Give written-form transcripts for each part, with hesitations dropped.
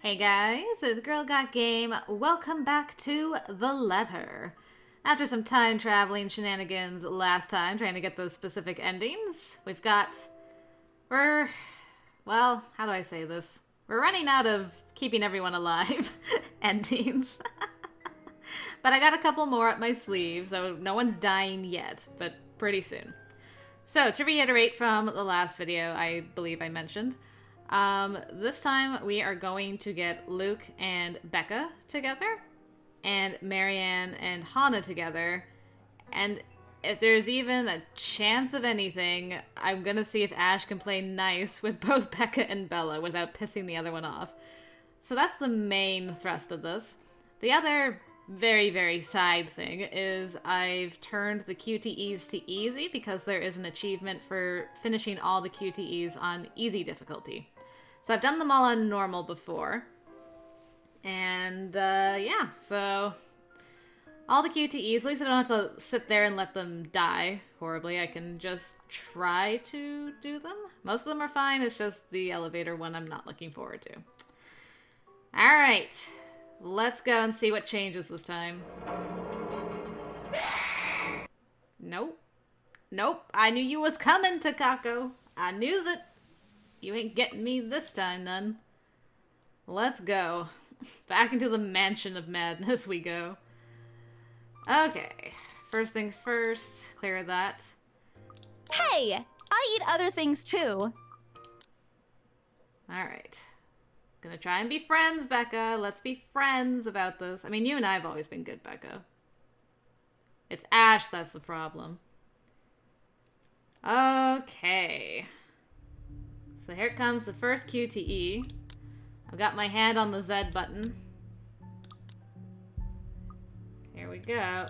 Hey guys, it's GirlGotGame. Welcome back to The Letter. After some time traveling shenanigans last time, trying to get those specific endings, well, how do I say this? We're running out of keeping everyone alive endings. But I got a couple more up my sleeve, so no one's dying yet, but pretty soon. So, to reiterate from the last video I believe I mentioned, this time we are going to get Luke and Becca together, and Marianne and Hannah together, and if there's even a chance of anything, I'm gonna see if Ash can play nice with both Becca and Bella without pissing the other one off. So that's the main thrust of this. The other very, very side thing is I've turned the QTEs to easy because there is an achievement for finishing all the QTEs on easy difficulty. So I've done them all on normal before. And, yeah, so all the QTEs, at least I don't have to sit there and let them die horribly. I can just try to do them. Most of them are fine, it's just the elevator one I'm not looking forward to. Alright, let's go and see what changes this time. Nope. Nope, I knew you was coming, Takako. I knews it. You ain't getting me this time, none. Let's go. Back into the mansion of madness we go. Okay. First things first. Clear that. Hey! I eat other things too. Alright. Gonna try and be friends, Becca. Let's be friends about this. I mean, you and I have always been good, Becca. It's Ash that's the problem. Okay. So here comes the first QTE. I've got my hand on the Z button. Here we go.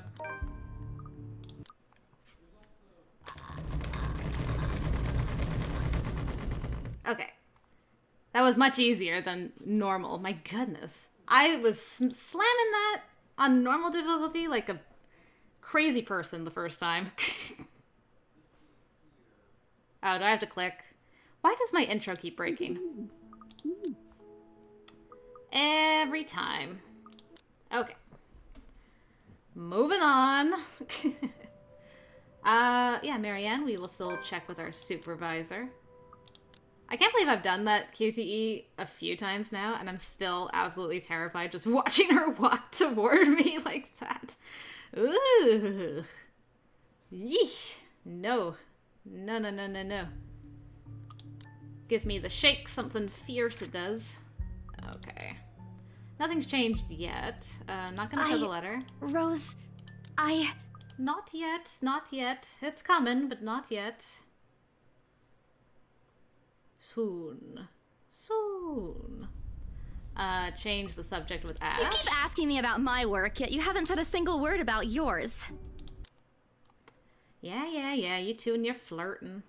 Okay. That was much easier than normal. My goodness. I was slamming that on normal difficulty like a crazy person the first time. Oh, do I have to click? Why does my intro keep breaking? Every time. Okay. Moving on. Yeah, Marianne, we will still check with our supervisor. I can't believe I've done that QTE a few times now, and I'm still absolutely terrified just watching her walk toward me like that. Ooh. Yeesh. No. No, no, no, no, no. Gives me the shake, something fierce it does. Okay. Nothing's changed yet. Not gonna show the letter. Rose, Not yet, not yet. It's coming, but not yet. Soon. Soon. Change the subject with Ash. You keep asking me about my work, yet you haven't said a single word about yours. Yeah, you two and your flirting.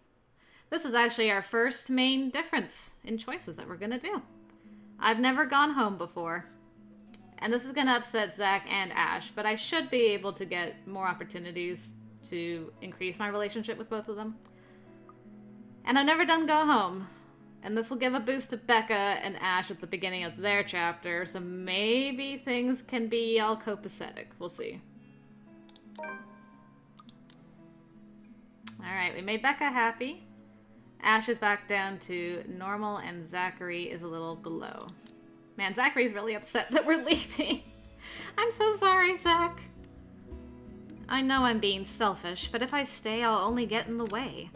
This is actually our first main difference in choices that we're gonna do. I've never gone home before. And this is gonna upset Zach and Ash, but I should be able to get more opportunities to increase my relationship with both of them. And I've never done Go Home. And this will give a boost to Becca and Ash at the beginning of their chapter, so maybe things can be all copacetic. We'll see. Alright, we made Becca happy. Ash is back down to normal, and Zachary is a little below. Man, Zachary's really upset that we're leaving. I'm so sorry, Zach. I know I'm being selfish, but if I stay, I'll only get in the way.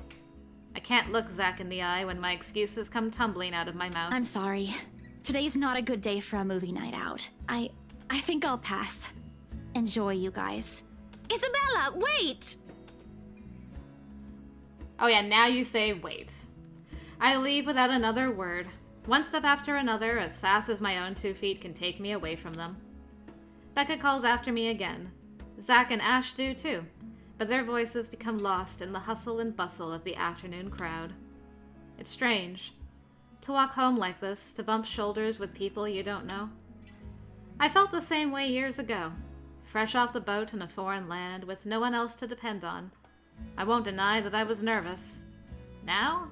I can't look Zach in the eye when my excuses come tumbling out of my mouth. I'm sorry. Today's not a good day for a movie night out. I think I'll pass. Enjoy, you guys. Isabella, wait! Oh yeah, now you say wait. I leave without another word. One step after another, as fast as my own 2 feet can take me away from them. Becca calls after me again. Zach and Ash do too, but their voices become lost in the hustle and bustle of the afternoon crowd. It's strange. To walk home like this, to bump shoulders with people you don't know. I felt the same way years ago. Fresh off the boat in a foreign land with no one else to depend on. I won't deny that I was nervous. Now?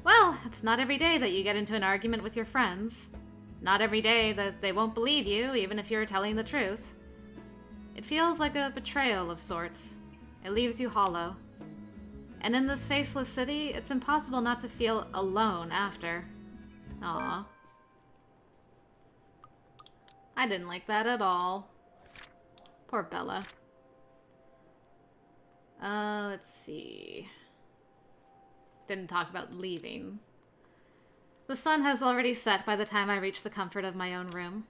Well, it's not every day that you get into an argument with your friends. Not every day that they won't believe you, even if you're telling the truth. It feels like a betrayal of sorts. It leaves you hollow. And in this faceless city, it's impossible not to feel alone after. Aww. I didn't like that at all. Poor Bella. Let's see. Didn't talk about leaving. The sun has already set by the time I reach the comfort of my own room.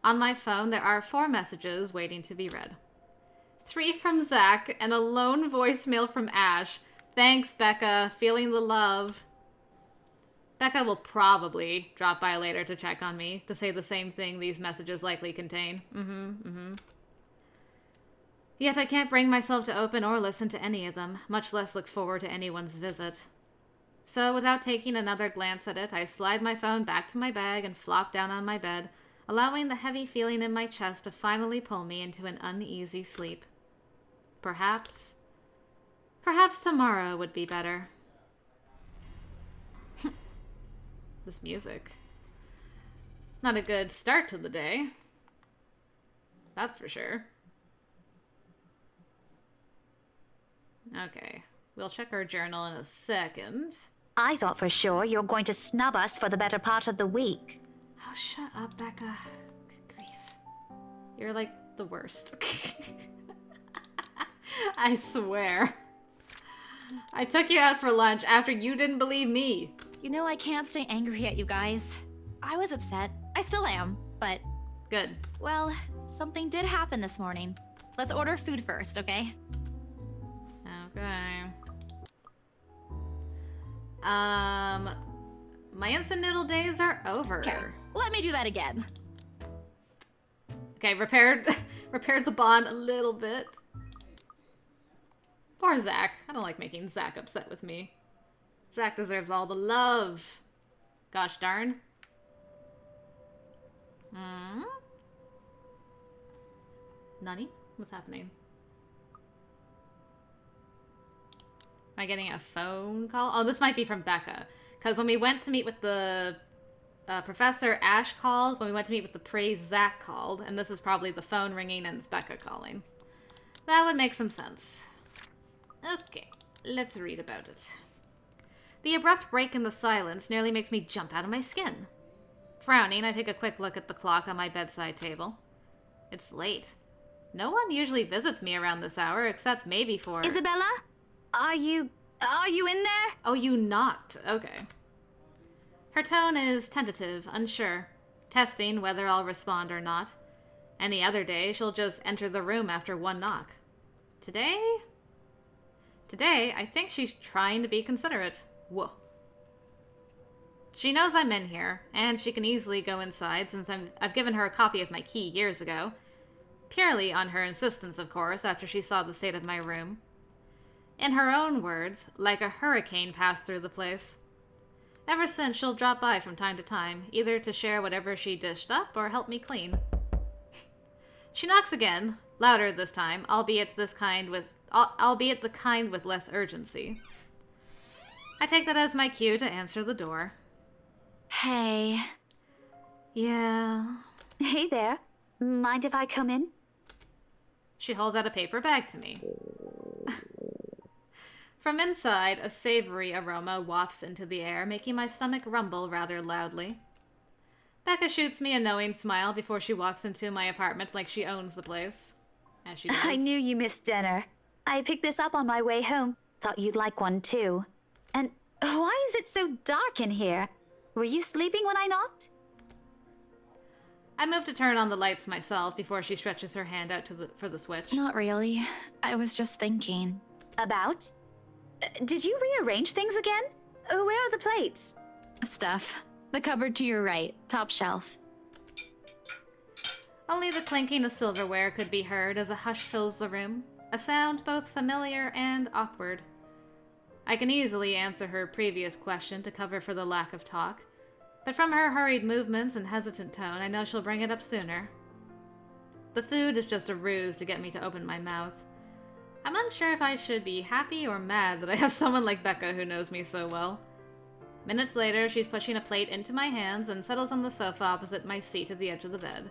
On my phone, there are 4 messages waiting to be read. 3 from Zach and a lone voicemail from Ash. Thanks, Becca. Feeling the love. Becca will probably drop by later to check on me, to say the same thing these messages likely contain. Yet I can't bring myself to open or listen to any of them, much less look forward to anyone's visit. So, without taking another glance at it, I slide my phone back to my bag and flop down on my bed, allowing the heavy feeling in my chest to finally pull me into an uneasy sleep. Perhaps tomorrow would be better. This music. Not a good start to the day. That's for sure. Okay, we'll check our journal in a second. I thought for sure you're going to snub us for the better part of the week. Oh, shut up, Becca. Good grief. You're like the worst. I swear. I took you out for lunch after you didn't believe me. You know, I can't stay angry at you guys. I was upset. I still am, but... Good. Well, something did happen this morning. Let's order food first, okay? Okay. My instant noodle days are over. Okay, let me do that again. Okay, repaired the bond a little bit. Poor Zach. I don't like making Zach upset with me. Zach deserves all the love. Gosh darn. Nani? What's happening? Am I getting a phone call? Oh, this might be from Becca. Because when we went to meet with the professor, Ash called. When we went to meet with the praise, Zach called. And this is probably the phone ringing and it's Becca calling. That would make some sense. Okay, let's read about it. The abrupt break in the silence nearly makes me jump out of my skin. Frowning, I take a quick look at the clock on my bedside table. It's late. No one usually visits me around this hour, except maybe for... Isabella? Are you in there? Oh, you knocked. Okay. Her tone is tentative, unsure, testing whether I'll respond or not. Any other day, she'll just enter the room after one knock. Today, I think she's trying to be considerate. Whoa. She knows I'm in here, and she can easily go inside since I've given her a copy of my key years ago. Purely on her insistence, of course, after she saw the state of my room. In her own words, like a hurricane passed through the place. Ever since, she'll drop by from time to time, either to share whatever she dished up or help me clean. She knocks again, louder this time, albeit the kind with less urgency. I take that as my cue to answer the door. Hey. Yeah. Hey there. Mind if I come in? She holds out a paper bag to me. From inside, a savory aroma wafts into the air, making my stomach rumble rather loudly. Becca shoots me a knowing smile before she walks into my apartment like she owns the place. As she does. I knew you missed dinner. I picked this up on my way home. Thought you'd like one too. And why is it so dark in here? Were you sleeping when I knocked? I move to turn on the lights myself before she stretches her hand out for the switch. Not really. I was just thinking. About? Did you rearrange things again? Where are the plates? Stuff. The cupboard to your right, top shelf. Only the clinking of silverware could be heard as a hush fills the room, a sound both familiar and awkward. I can easily answer her previous question to cover for the lack of talk, but from her hurried movements and hesitant tone, I know she'll bring it up sooner. The food is just a ruse to get me to open my mouth. I'm unsure if I should be happy or mad that I have someone like Becca who knows me so well. Minutes later, she's pushing a plate into my hands and settles on the sofa opposite my seat at the edge of the bed.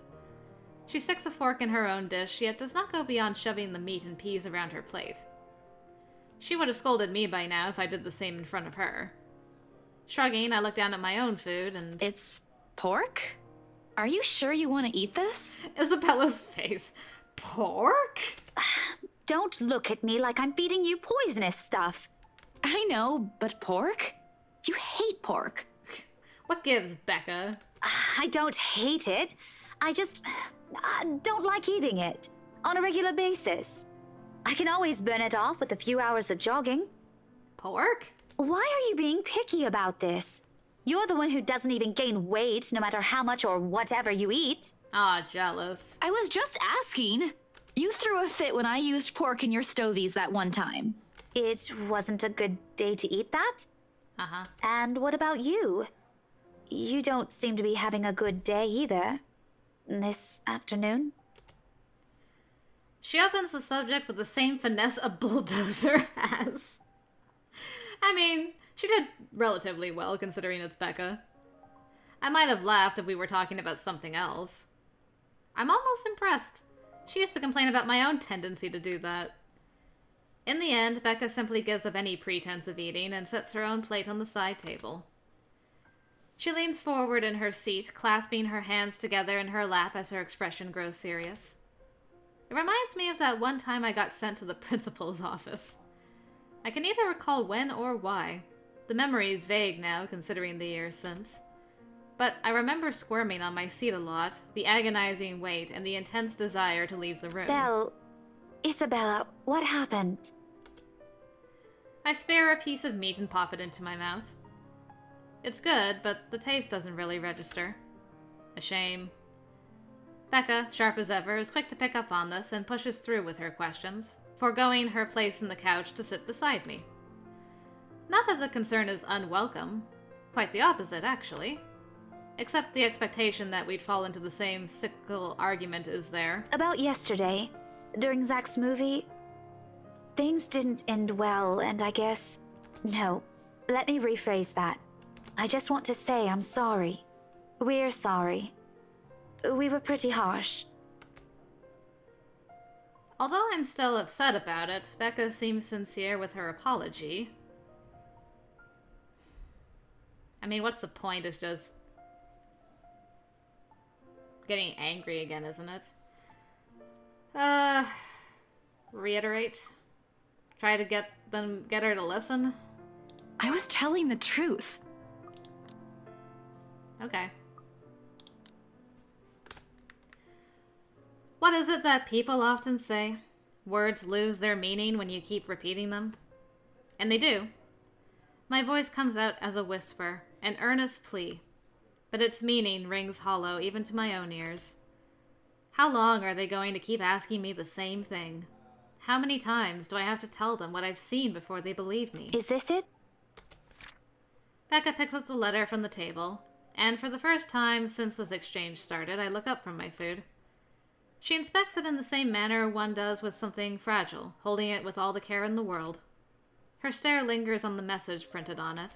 She sticks a fork in her own dish, yet does not go beyond shoving the meat and peas around her plate. She would have scolded me by now if I did the same in front of her. Shrugging, I look down at my own food and... It's pork? Are you sure you want to eat this? Isabella's face. Pork? Don't look at me like I'm feeding you poisonous stuff. I know, but pork? You hate pork. What gives, Becca? I don't hate it. I just don't like eating it on a regular basis. I can always burn it off with a few hours of jogging. Pork? Why are you being picky about this? You're the one who doesn't even gain weight no matter how much or whatever you eat. Aw, jealous. I was just asking. You threw a fit when I used pork in your stovies that one time. It wasn't a good day to eat that? Uh-huh. And what about you? You don't seem to be having a good day either. This afternoon? She opens the subject with the same finesse a bulldozer has. I mean, she did relatively well considering it's Becca. I might have laughed if we were talking about something else. I'm almost impressed. She used to complain about my own tendency to do that. In the end, Becca simply gives up any pretense of eating and sets her own plate on the side table. She leans forward in her seat, clasping her hands together in her lap as her expression grows serious. It reminds me of that one time I got sent to the principal's office. I can neither recall when or why. The memory is vague now, considering the years since. But I remember squirming on my seat a lot, the agonizing weight, and the intense desire to leave the room. Isabella, what happened? I spare a piece of meat and pop it into my mouth. It's good, but the taste doesn't really register. A shame. Becca, sharp as ever, is quick to pick up on this and pushes through with her questions, foregoing her place in the couch to sit beside me. Not that the concern is unwelcome. Quite the opposite, actually. Except the expectation that we'd fall into the same cyclical argument is there. About yesterday, during Zach's movie, things didn't end well, and I guess... No, let me rephrase that. I just want to say I'm sorry. We're sorry. We were pretty harsh. Although I'm still upset about it, Becca seems sincere with her apology. I mean, what's the point? It's just getting angry again, isn't it? Reiterate? Try to get her to listen? I was telling the truth. Okay. What is it that people often say? Words lose their meaning when you keep repeating them? And they do. My voice comes out as a whisper, an earnest plea, but its meaning rings hollow even to my own ears. How long are they going to keep asking me the same thing? How many times do I have to tell them what I've seen before they believe me? Is this it? Becca picks up the letter from the table, and for the first time since this exchange started, I look up from my food. She inspects it in the same manner one does with something fragile, holding it with all the care in the world. Her stare lingers on the message printed on it.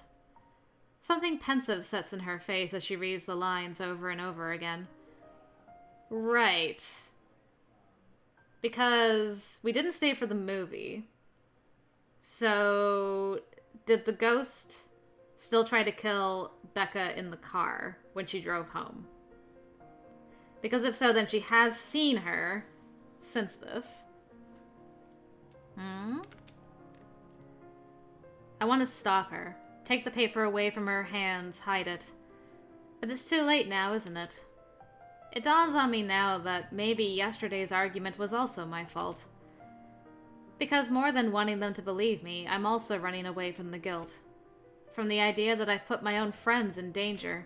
Something pensive sets in her face as she reads the lines over and over again. Right. Because we didn't stay for the movie. So, did the ghost still try to kill Becca in the car when she drove home? Because if so, then she has seen her since this. I want to stop her. Take the paper away from her hands, hide it. But it's too late now, isn't it? It dawns on me now that maybe yesterday's argument was also my fault. Because more than wanting them to believe me, I'm also running away from the guilt. From the idea that I've put my own friends in danger.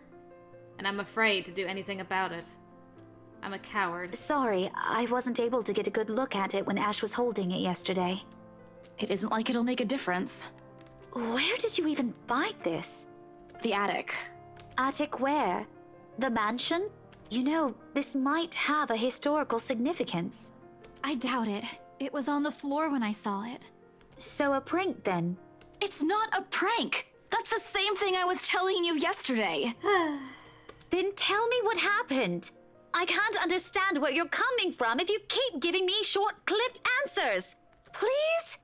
And I'm afraid to do anything about it. I'm a coward. Sorry, I wasn't able to get a good look at it when Ash was holding it yesterday. It isn't like it'll make a difference. Where did you even buy this? The attic. Attic where? The mansion? You know, this might have a historical significance. I doubt it. It was on the floor when I saw it. So a prank then? It's not a prank! That's the same thing I was telling you yesterday. Then tell me what happened. I can't understand where you're coming from if you keep giving me short-clipped answers. Please?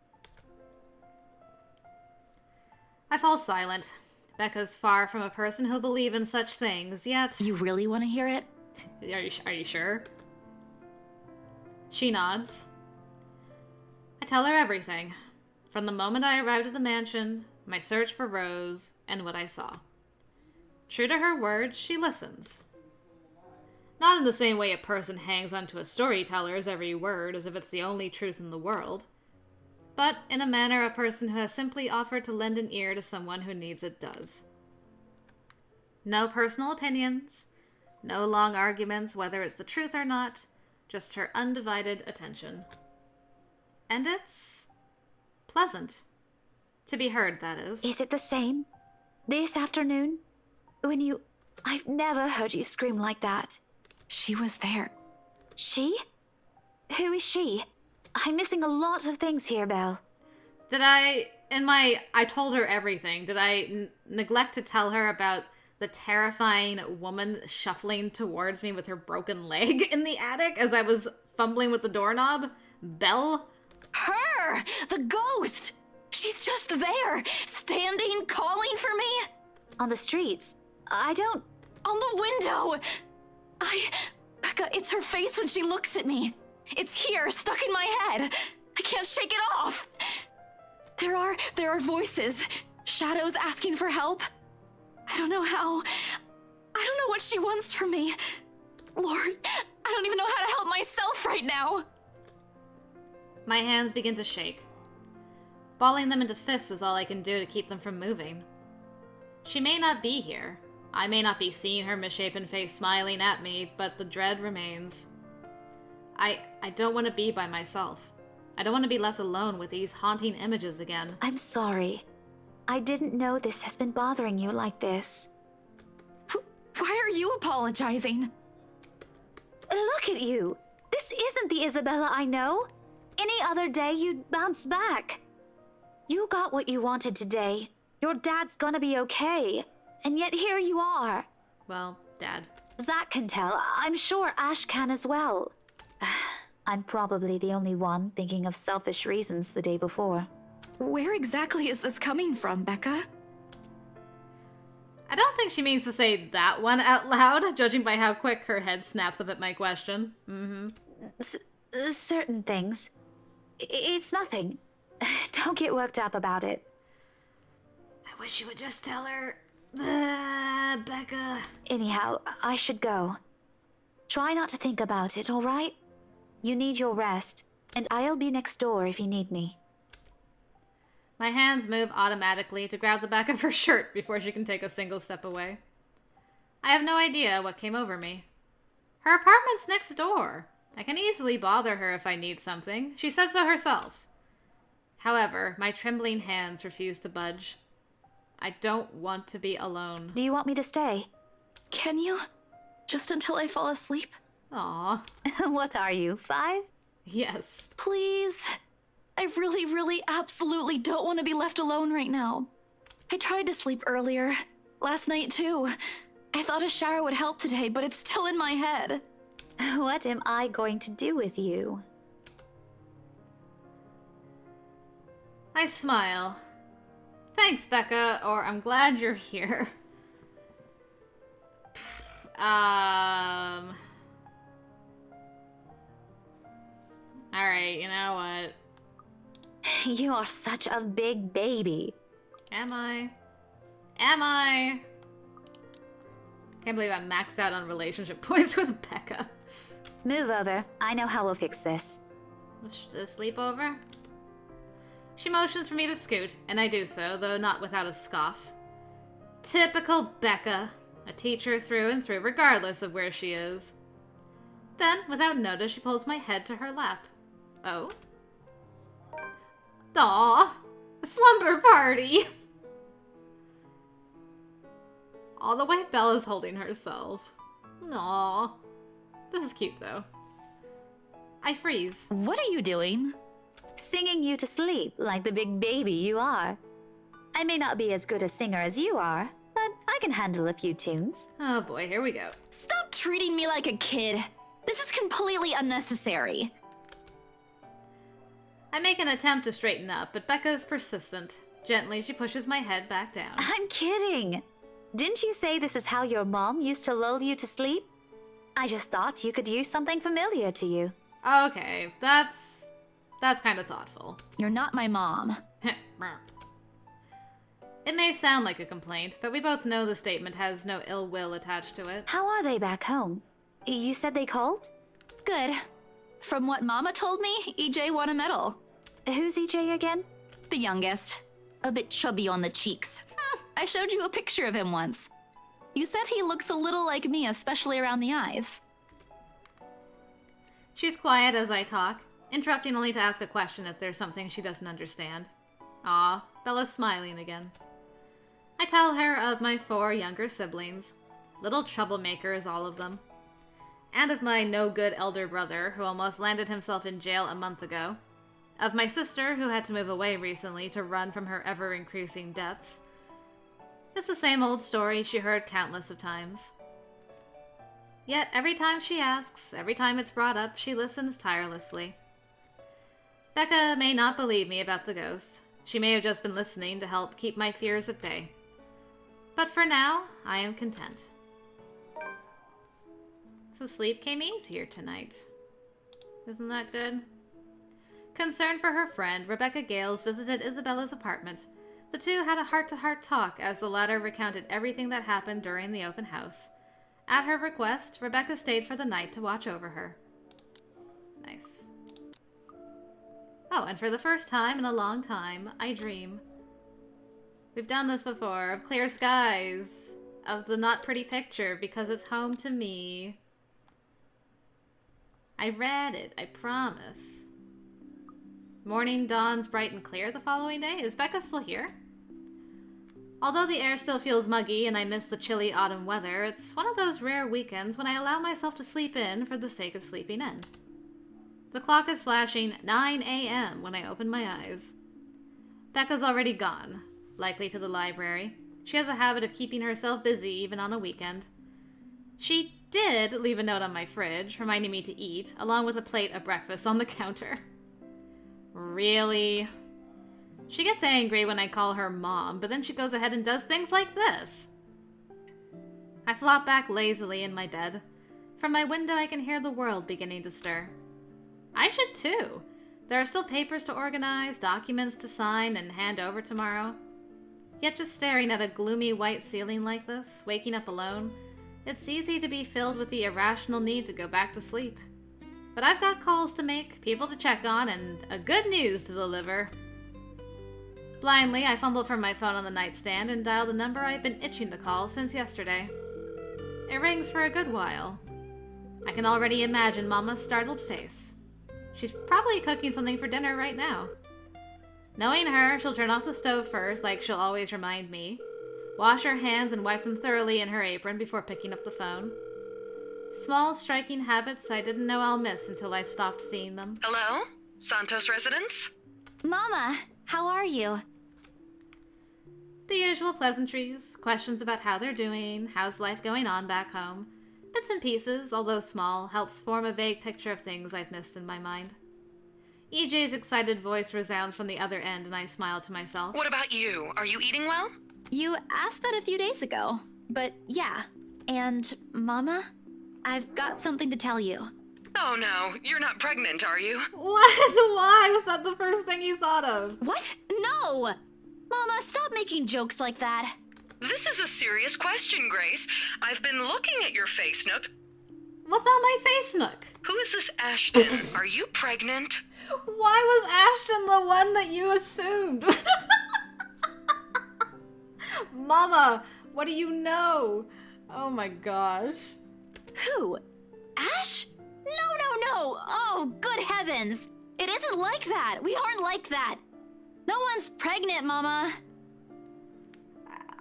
I fall silent. Becca's far from a person who'll believe in such things, yet... You really want to hear it? Are you sure? She nods. I tell her everything. From the moment I arrived at the mansion, my search for Rose, and what I saw. True to her word, she listens. Not in the same way a person hangs onto a storyteller's every word as if it's the only truth in the world, but in a manner a person who has simply offered to lend an ear to someone who needs it does. No personal opinions, no long arguments whether it's the truth or not, just her undivided attention. And it's pleasant. To be heard, that is. Is it the same? This afternoon? When you... I've never heard you scream like that. She was there. She? Who is she? I'm missing a lot of things here, Belle. Did I told her everything. Did I neglect to tell her about the terrifying woman shuffling towards me with her broken leg in the attic as I was fumbling with the doorknob? Belle? Her! The ghost! She's just there, standing, calling for me. On the streets? I don't... On the window! Becca, it's her face when she looks at me. It's here, stuck in my head. I can't shake it off. There are voices, shadows asking for help. I don't know how. I don't know what she wants from me. Lord, I don't even know how to help myself right now. My hands begin to shake. Balling them into fists is all I can do to keep them from moving. She may not be here. I may not be seeing her misshapen face smiling at me, but the dread remains. I don't want to be by myself. I don't want to be left alone with these haunting images again. I'm sorry. I didn't know this has been bothering you like this. Why are you apologizing? Look at you. This isn't the Isabella I know. Any other day you'd bounce back. You got what you wanted today. Your dad's gonna be okay. And yet here you are. Well, Dad. Zach can tell. I'm sure Ash can as well. I'm probably the only one thinking of selfish reasons the day before. Where exactly is this coming from, Becca? I don't think she means to say that one out loud, judging by how quick her head snaps up at my question. Certain things. It's nothing. Don't get worked up about it. I wish you would just tell her... Becca... Anyhow, I should go. Try not to think about it, all right? You need your rest, and I'll be next door if you need me. My hands move automatically to grab the back of her shirt before she can take a single step away. I have no idea what came over me. Her apartment's next door. I can easily bother her if I need something. She said so herself. However, my trembling hands refuse to budge. I don't want to be alone. Do you want me to stay? Can you? Just until I fall asleep? Aw. What are you, 5? Yes. Please. I really, absolutely don't want to be left alone right now. I tried to sleep earlier. Last night, too. I thought a shower would help today, but it's still in my head. What am I going to do with you? I smile. Thanks, Becca, or I'm glad you're here. Alright, you know what? You are such a big baby. Am I? Am I? Can't believe I'm maxed out on relationship points with Becca. Move over. I know how we'll fix this. The sleepover? She motions for me to scoot, and I do so, though not without a scoff. Typical Becca. A teacher through and through, regardless of where she is. Then, without notice, she pulls my head to her lap. Oh? Aw! A slumber party! All the way Bella's holding herself. Aw. This is cute, though. I freeze. What are you doing? Singing you to sleep like the big baby you are. I may not be as good a singer as you are, but I can handle a few tunes. Oh boy, here we go. Stop treating me like a kid. This is completely unnecessary. I make an attempt to straighten up, but Becca is persistent. Gently, she pushes my head back down. I'm kidding. Didn't you say this is how your mom used to lull you to sleep? I just thought you could use something familiar to you. Okay, that's kind of thoughtful. You're not my mom. It may sound like a complaint, but we both know the statement has no ill will attached to it. How are they back home? You said they called? Good. From what Mama told me, EJ won a medal. Who's EJ again? The youngest. A bit chubby on the cheeks. I showed you a picture of him once. You said he looks a little like me, especially around the eyes. She's quiet as I talk, interrupting only to ask a question if there's something she doesn't understand. Aw, Bella's smiling again. I tell her of my 4 younger siblings. Little troublemakers, all of them. And of my no-good elder brother, who almost landed himself in jail a month ago. Of my sister, who had to move away recently to run from her ever-increasing debts. It's the same old story she heard countless of times. Yet every time she asks, every time it's brought up, she listens tirelessly. Becca may not believe me about the ghost. She may have just been listening to help keep my fears at bay. But for now, I am content. So sleep came easier tonight. Isn't that good? Concerned for her friend, Rebecca Gales visited Isabella's apartment. The two had a heart-to-heart talk as the latter recounted everything that happened during the open house. At her request, Rebecca stayed for the night to watch over her. Nice. Oh, and for the first time in a long time, I dream. We've done this before, of clear skies, of the not pretty picture, because it's home to me. I read it, I promise. Morning dawns bright and clear the following day. Is Becca still here? Although the air still feels muggy and I miss the chilly autumn weather, it's one of those rare weekends when I allow myself to sleep in for the sake of sleeping in. The clock is flashing 9 a.m. when I open my eyes. Becca's already gone, likely to the library. She has a habit of keeping herself busy even on a weekend. She did leave a note on my fridge, reminding me to eat, along with a plate of breakfast on the counter. Really? She gets angry when I call her mom, but then she goes ahead and does things like this. I flop back lazily in my bed. From my window I can hear the world beginning to stir. I should too. There are still papers to organize, documents to sign and hand over tomorrow. Yet just staring at a gloomy white ceiling like this, waking up alone, it's easy to be filled with the irrational need to go back to sleep. But I've got calls to make, people to check on, and a good news to deliver. Blindly, I fumble for my phone on the nightstand and dial the number I've been itching to call since yesterday. It rings for a good while. I can already imagine Mama's startled face. She's probably cooking something for dinner right now. Knowing her, she'll turn off the stove first, like she'll always remind me, wash her hands and wipe them thoroughly in her apron before picking up the phone. Small, striking habits I didn't know I'll miss until I've stopped seeing them. Hello? Santos residence? Mama, how are you? The usual pleasantries, questions about how they're doing, how's life going on back home. Bits and pieces, although small, helps form a vague picture of things I've missed in my mind. EJ's excited voice resounds from the other end and I smile to myself. What about you? Are you eating well? You asked that a few days ago, but yeah. And, Mama, I've got something to tell you. Oh no, you're not pregnant, are you? What? Why was that the first thing you thought of? What? No! Mama, stop making jokes like that. This is a serious question, Grace. I've been looking at your face nook. What's on my face nook? Who is this Ashton? Are you pregnant? Why was Ashton the one that you assumed? Mama, what do you know? Oh my gosh. Who? Ash? No. Oh, good heavens. It isn't like that. We aren't like that. No one's pregnant, Mama.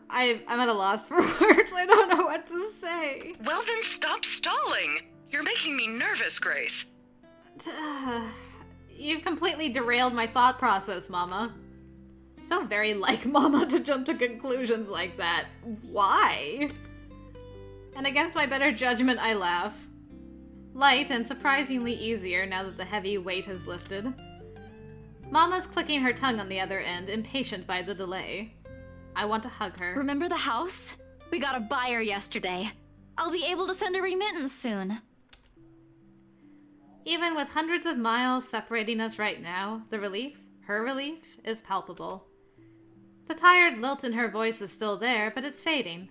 I'm at a loss for words. I don't know what to say. Well then stop stalling. You're making me nervous, Grace. You've completely derailed my thought process, Mama. So very like Mama to jump to conclusions like that. Why? And against my better judgment, I laugh. Light and surprisingly easier now that the heavy weight has lifted. Mama's clicking her tongue on the other end, impatient by the delay. I want to hug her. Remember the house? We got a buyer yesterday. I'll be able to send a remittance soon. Even with hundreds of miles separating us right now, the relief, her relief, is palpable. The tired lilt in her voice is still there, but it's fading.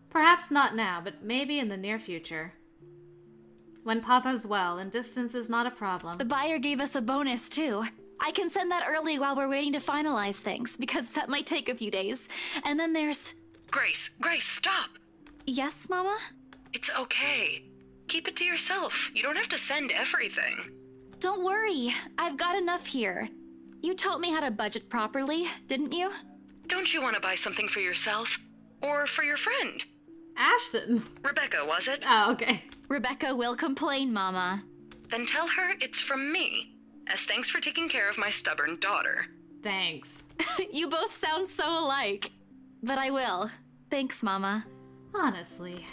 Perhaps not now, but maybe in the near future. When Papa's well and distance is not a problem. The buyer gave us a bonus, too. I can send that early while we're waiting to finalize things, because that might take a few days. And then there's... Grace, stop! Yes, Mama? It's okay. Keep it to yourself. You don't have to send everything. Don't worry. I've got enough here. You taught me how to budget properly, didn't you? Don't you want to buy something for yourself? Or for your friend? Ashton. Rebecca, was it? Oh, okay. Rebecca will complain, Mama. Then tell her it's from me, as thanks for taking care of my stubborn daughter. Thanks. You both sound so alike. But I will. Thanks, Mama. Honestly.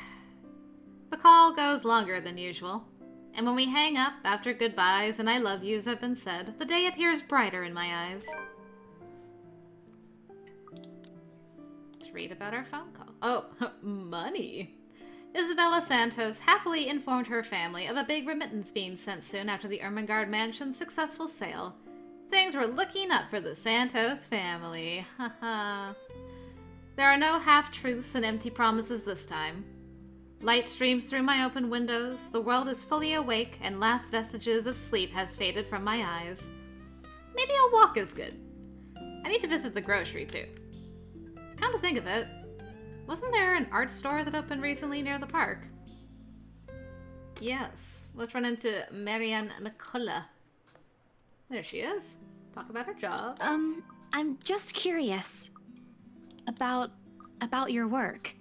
The call goes longer than usual. And when we hang up after goodbyes and I love yous have been said, the day appears brighter in my eyes. Let's read about our phone call. Oh, money. Isabella Santos happily informed her family of a big remittance being sent soon after the Ermengarde mansion's successful sale. Things were looking up for the Santos family. Haha. There are no half-truths and empty promises this time. Light streams through my open windows, the world is fully awake, and last vestiges of sleep has faded from my eyes. Maybe a walk is good. I need to visit the grocery, too. Come to think of it, wasn't there an art store that opened recently near the park? Yes, let's run into Marianne McCullough. There she is. Talk about her job. I'm just curious. About your work.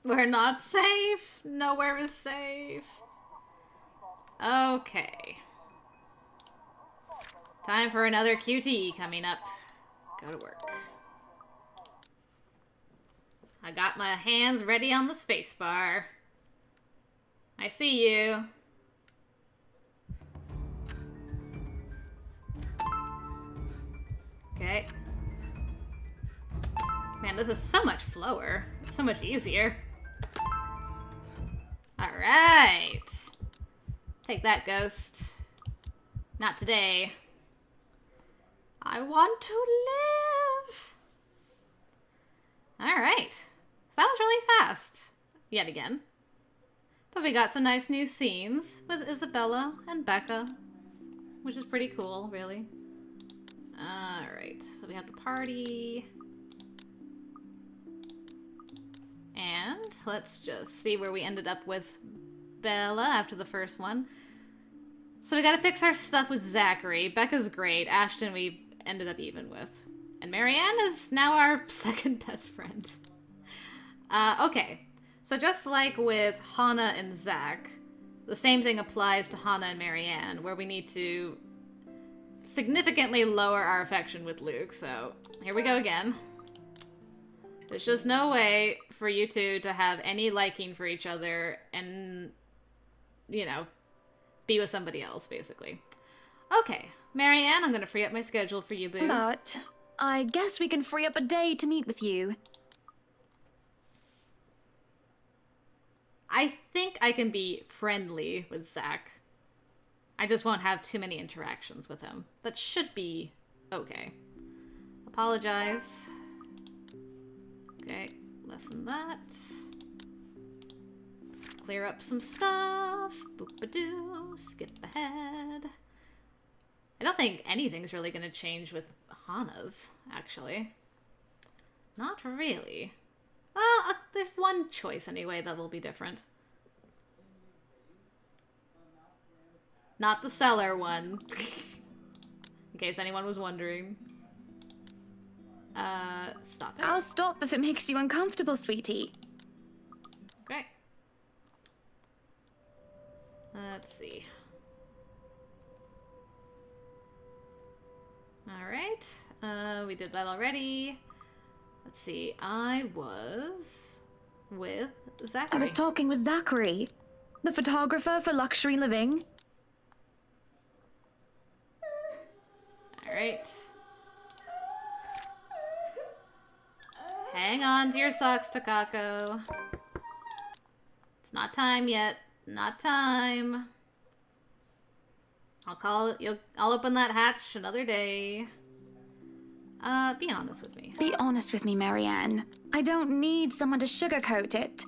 We're not safe. Nowhere is safe. Okay. Time for another QTE coming up. Go to work. I got my hands ready on the spacebar. I see you. Okay. Man, this is so much slower. It's so much easier. Alright. Take that, ghost. Not today. I want to live. Alright. So that was really fast. Yet again. But we got some nice new scenes with Isabella and Becca, which is pretty cool, really. Alright. So we have the party. And let's just see where we ended up with Bella after the first one. So we gotta fix our stuff with Zachary. Becca's great. Ashton we ended up even with. And Marianne is now our second best friend. Okay. So just like with Hannah and Zach, the same thing applies to Hannah and Marianne, where we need to significantly lower our affection with Luke. So here we go again. There's just no way for you two to have any liking for each other and, you know, be with somebody else, basically. Okay, Marianne, I'm gonna free up my schedule for you, boo. But I guess we can free up a day to meet with you. I think I can be friendly with Zach. I just won't have too many interactions with him. That should be okay. Apologize. Okay, lessen that. Clear up some stuff. Boop-a-doo. Skip ahead. I don't think anything's really going to change with Hannah's, actually. Not really. Well, there's one choice anyway that will be different. Not the cellar one. In case anyone was wondering. Stop it. I'll stop if it makes you uncomfortable, sweetie. Okay. Let's see. Alright. We did that already. Let's see. I was with Zachary. I was talking with Zachary, the photographer for Luxury Living. Alright. Hang on to your socks, Takako. It's not time yet. Not time. I'll open that hatch another day. Be honest with me. Be honest with me, Marianne. I don't need someone to sugarcoat it.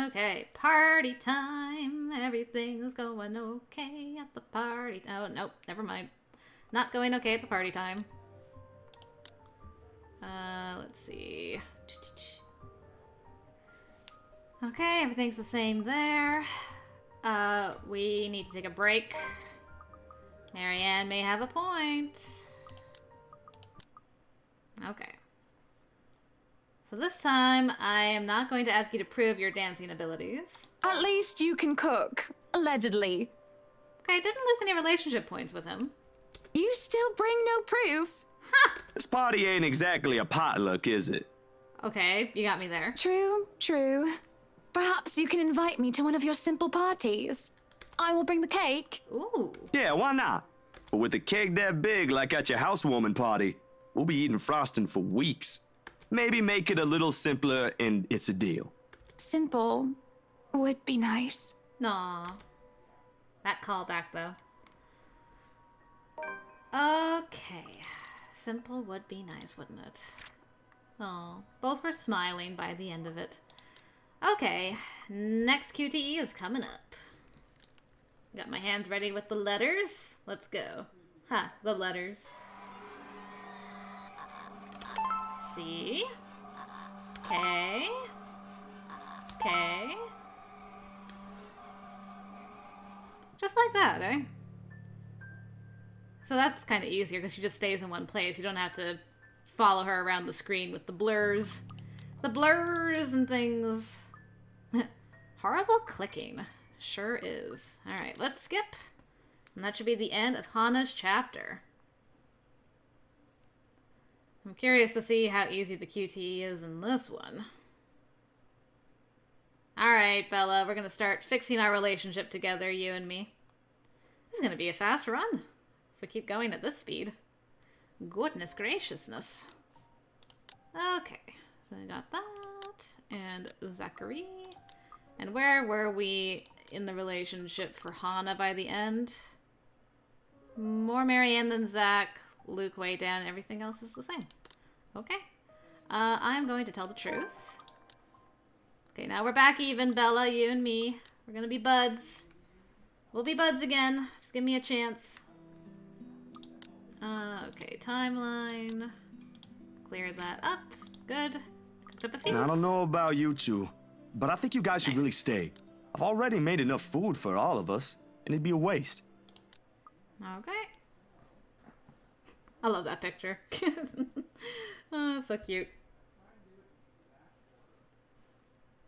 Okay, party time. Everything's going okay at the party. Oh, nope, never mind. Not going okay at the party time. Let's see. Okay, everything's the same there. We need to take a break. Marianne may have a point. Okay. So this time, I am not going to ask you to prove your dancing abilities. At least you can cook, allegedly. Okay, I didn't lose any relationship points with him. You still bring no proof. This party ain't exactly a potluck, is it? Okay, you got me there. True, true. Perhaps you can invite me to one of your simple parties. I will bring the cake. Ooh. Yeah, why not? But with a cake that big like at your housewarming party, we'll be eating frosting for weeks. Maybe make it a little simpler and it's a deal. Simple would be nice. Nah. That callback, though. Okay. Simple would be nice, wouldn't it? Oh, both were smiling by the end of it. Okay, next QTE is coming up. Got my hands ready with the letters. Let's go. Ha, the letters. C. K. K. Just like that, eh? So that's kind of easier because she just stays in one place. You don't have to follow her around the screen with the blurs. The blurs and things. Horrible clicking. Sure is. Alright, let's skip. And that should be the end of Hana's chapter. I'm curious to see how easy the QTE is in this one. Alright, Bella, we're gonna start fixing our relationship together, you and me. This is gonna be a fast run. If we keep going at this speed. Goodness graciousness. Okay, so I got that. And Zachary. And where were we in the relationship for Hana by the end? More Marianne than Zach. Luke way down. Everything else is the same. Okay. I'm going to tell the truth. Okay, now we're back even, Bella, you and me. We're gonna be buds. We'll be buds again. Just give me a chance. Okay, timeline. Clear that up. Good. Cooked up a feast. I don't know about you two, but I think you guys should really stay. I've already made enough food for all of us, and it'd be a waste. Okay. I love that picture. Oh, it's so cute.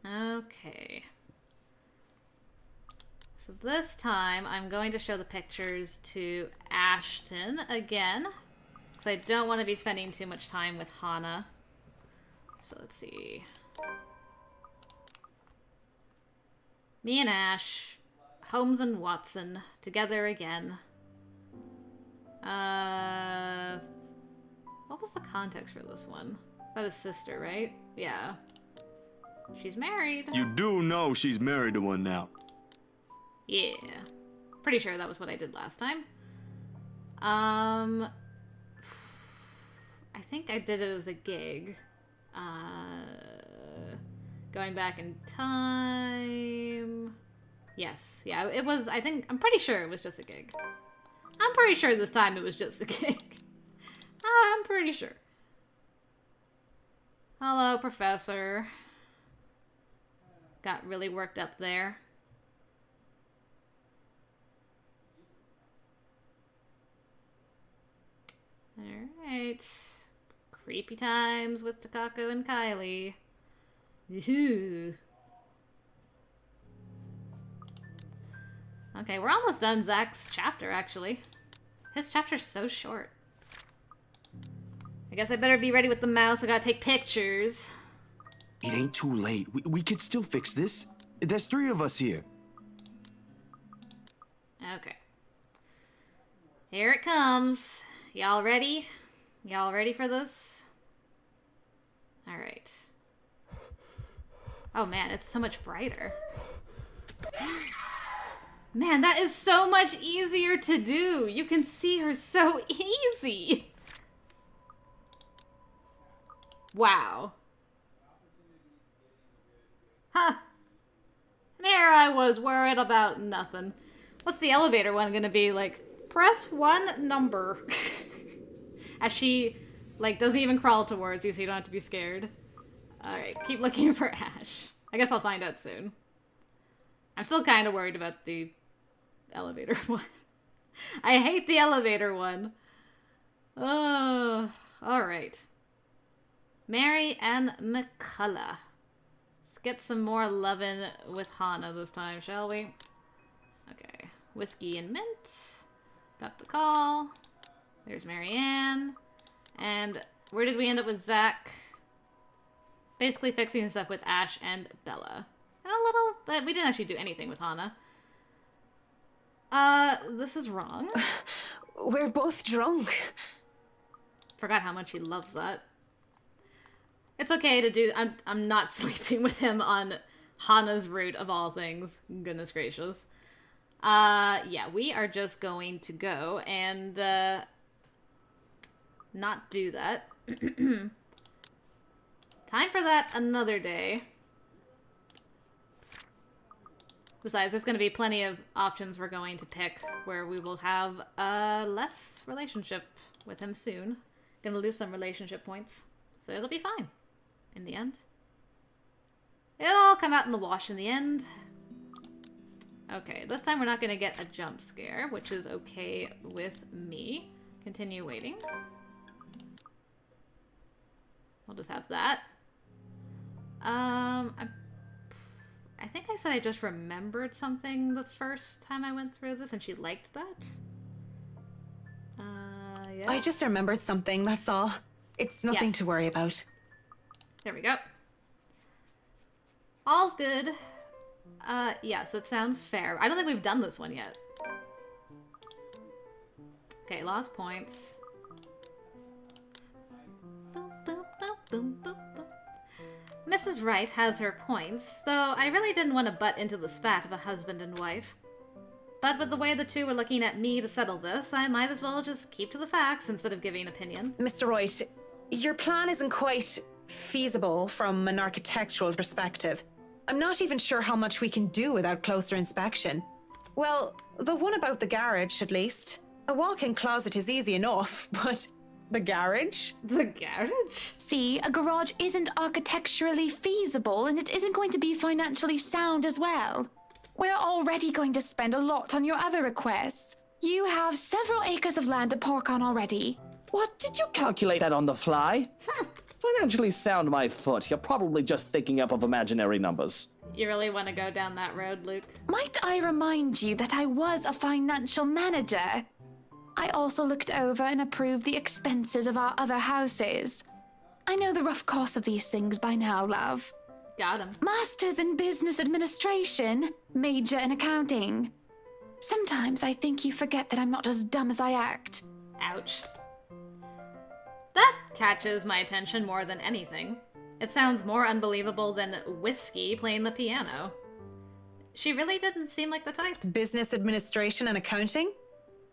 Okay. So this time, I'm going to show the pictures to Ashton again. Because I don't want to be spending too much time with Hana. So let's see. Me and Ash, Holmes and Watson, together again. What was the context for this one? About his sister, right? Yeah. She's married. You do know she's married to one now. Yeah. Pretty sure that was what I did last time. I think I did it as a gig. Going back in time. Yes. Yeah, it was, I'm pretty sure it was just a gig. I'm pretty sure this time it was just a gig. I'm pretty sure. Hello, Professor. Got really worked up there. Alright. Creepy times with Takako and Kylie. Ew. Okay, we're almost done Zach's chapter, actually. His chapter's so short. I guess I better be ready with the mouse. I gotta take pictures. It ain't too late. We could still fix this. There's 3 of us here. Okay. Here it comes. Y'all ready? Y'all ready for this? Alright. Oh man, it's so much brighter. Man, that is so much easier to do. You can see her so easy. Wow. Huh. There I was worried about nothing. What's the elevator one gonna be? Like, press 1 number. As she, like, doesn't even crawl towards you so you don't have to be scared. Alright, keep looking for Ash. I guess I'll find out soon. I'm still kind of worried about the elevator one. I hate the elevator one. Oh, alright. Mary and McCullough. Let's get some more lovin' with Hannah this time, shall we? Okay. Whiskey and mint. Got the call. There's Marianne. And where did we end up with Zach? Basically fixing stuff with Ash and Bella. And a little, but we didn't actually do anything with Hannah. This is wrong. We're both drunk. Forgot how much he loves that. It's okay to do. I'm not sleeping with him on Hannah's route of all things. Goodness gracious. Yeah, we are just going to go and not do that. Time for that another day. Besides, there's going to be plenty of options we're going to pick where we will have less relationship with him soon. Gonna lose some relationship points, so it'll be fine. In the end. It'll all come out in the wash in the end. Okay, this time we're not going to get a jump scare, which is okay with me. Continue waiting. We'll just have that. I think I said I just remembered something the first time I went through this, and she liked that. Yeah. I just remembered something, that's all. It's nothing Yes. to worry about. There we go. All's good. Yes, it sounds fair. I don't think we've done this one yet. Okay, lost points. Boom, boom, boom, boom, boom, boom. Mrs. Wright has her points, though I really didn't want to butt into the spat of a husband and wife. But with the way the two were looking at me to settle this, I might as well just keep to the facts instead of giving an opinion. Mr. Wright, your plan isn't quite feasible from an architectural perspective. I'm not even sure how much we can do without closer inspection. Well, the one about the garage, at least. A walk-in closet is easy enough, but the garage? The garage? See, a garage isn't architecturally feasible, and it isn't going to be financially sound as well. We're already going to spend a lot on your other requests. You have several acres of land to park on already. What? Did you calculate that on the fly? Financially sound my foot. You're probably just thinking up of imaginary numbers. You really want to go down that road, Luke? Might I remind you that I was a financial manager? I also looked over and approved the expenses of our other houses. I know the rough cost of these things by now, love. Got him. Masters in business administration, major in accounting. Sometimes I think you forget that I'm not as dumb as I act. Ouch. That catches my attention more than anything. It sounds more unbelievable than Whiskey playing the piano. She really didn't seem like the type. Business administration and accounting?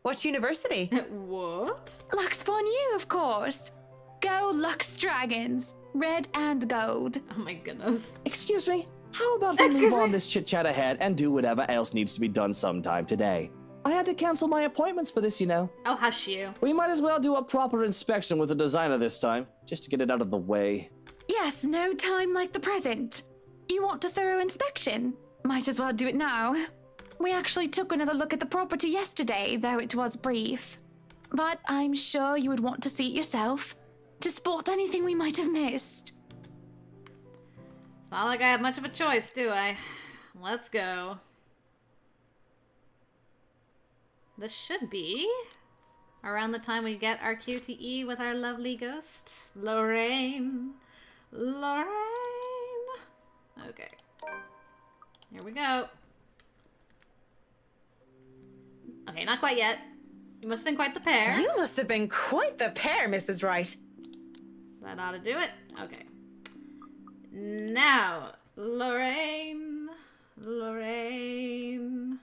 What university? What? Luxborn U, of course. Go Lux Dragons. Red and gold. Oh my goodness. Excuse me? How about we Excuse move on me? this chit-chat ahead and do whatever else needs to be done sometime today? I had to cancel my appointments for this, you know. Oh, hush you. We might as well do a proper inspection with the designer this time, just to get it out of the way. Yes, no time like the present. You want a thorough inspection? Might as well do it now. We actually took another look at the property yesterday, though it was brief. But I'm sure you would want to see it yourself, to spot anything we might have missed. It's not like I have much of a choice, do I? Let's go. this should be around the time we get our QTE with our lovely ghost, Lorraine. Lorraine! Okay. Here we go. Okay, not quite yet. You must have been quite the pair. You must have been quite the pair, Mrs. Wright. That ought to do it. Okay. Now, Lorraine. Lorraine.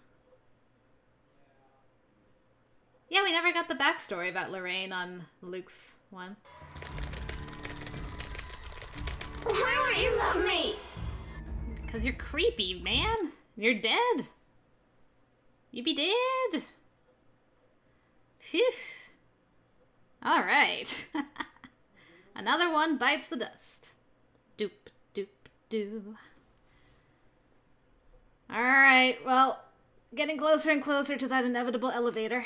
Yeah, we never got the backstory about Lorraine on Luke's one. Why won't you love me? Because you're creepy, man. You're dead. You be dead. Phew. Alright. Another one bites the dust. Doop, doop, doo. Alright, well, getting closer and closer to that inevitable elevator.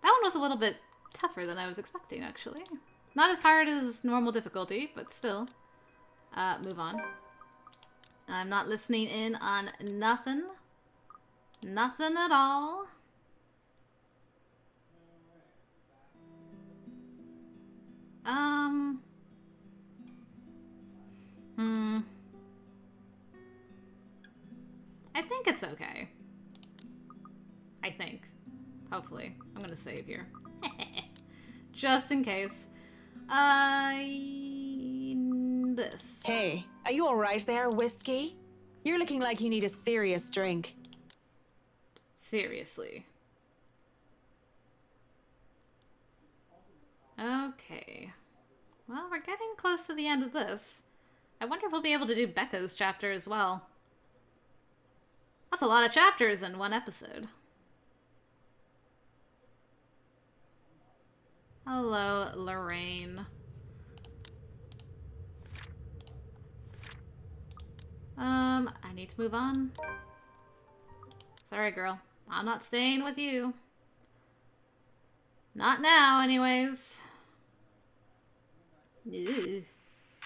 That one was a little bit tougher than I was expecting, actually. Not as hard as normal difficulty, but still. Move on. I'm not listening in on nothing. Nothing at all. I think it's okay. I think. Hopefully. I'm gonna save here. Just in case. This. Hey, are you alright there, Whiskey? You're looking like you need a serious drink. Seriously. Okay. Well, we're getting close to the end of this. I wonder if we'll be able to do Becca's chapter as well. That's a lot of chapters in one episode. Hello, Lorraine. I need to move on. Sorry, girl. I'm not staying with you. Not now, anyways. Ugh.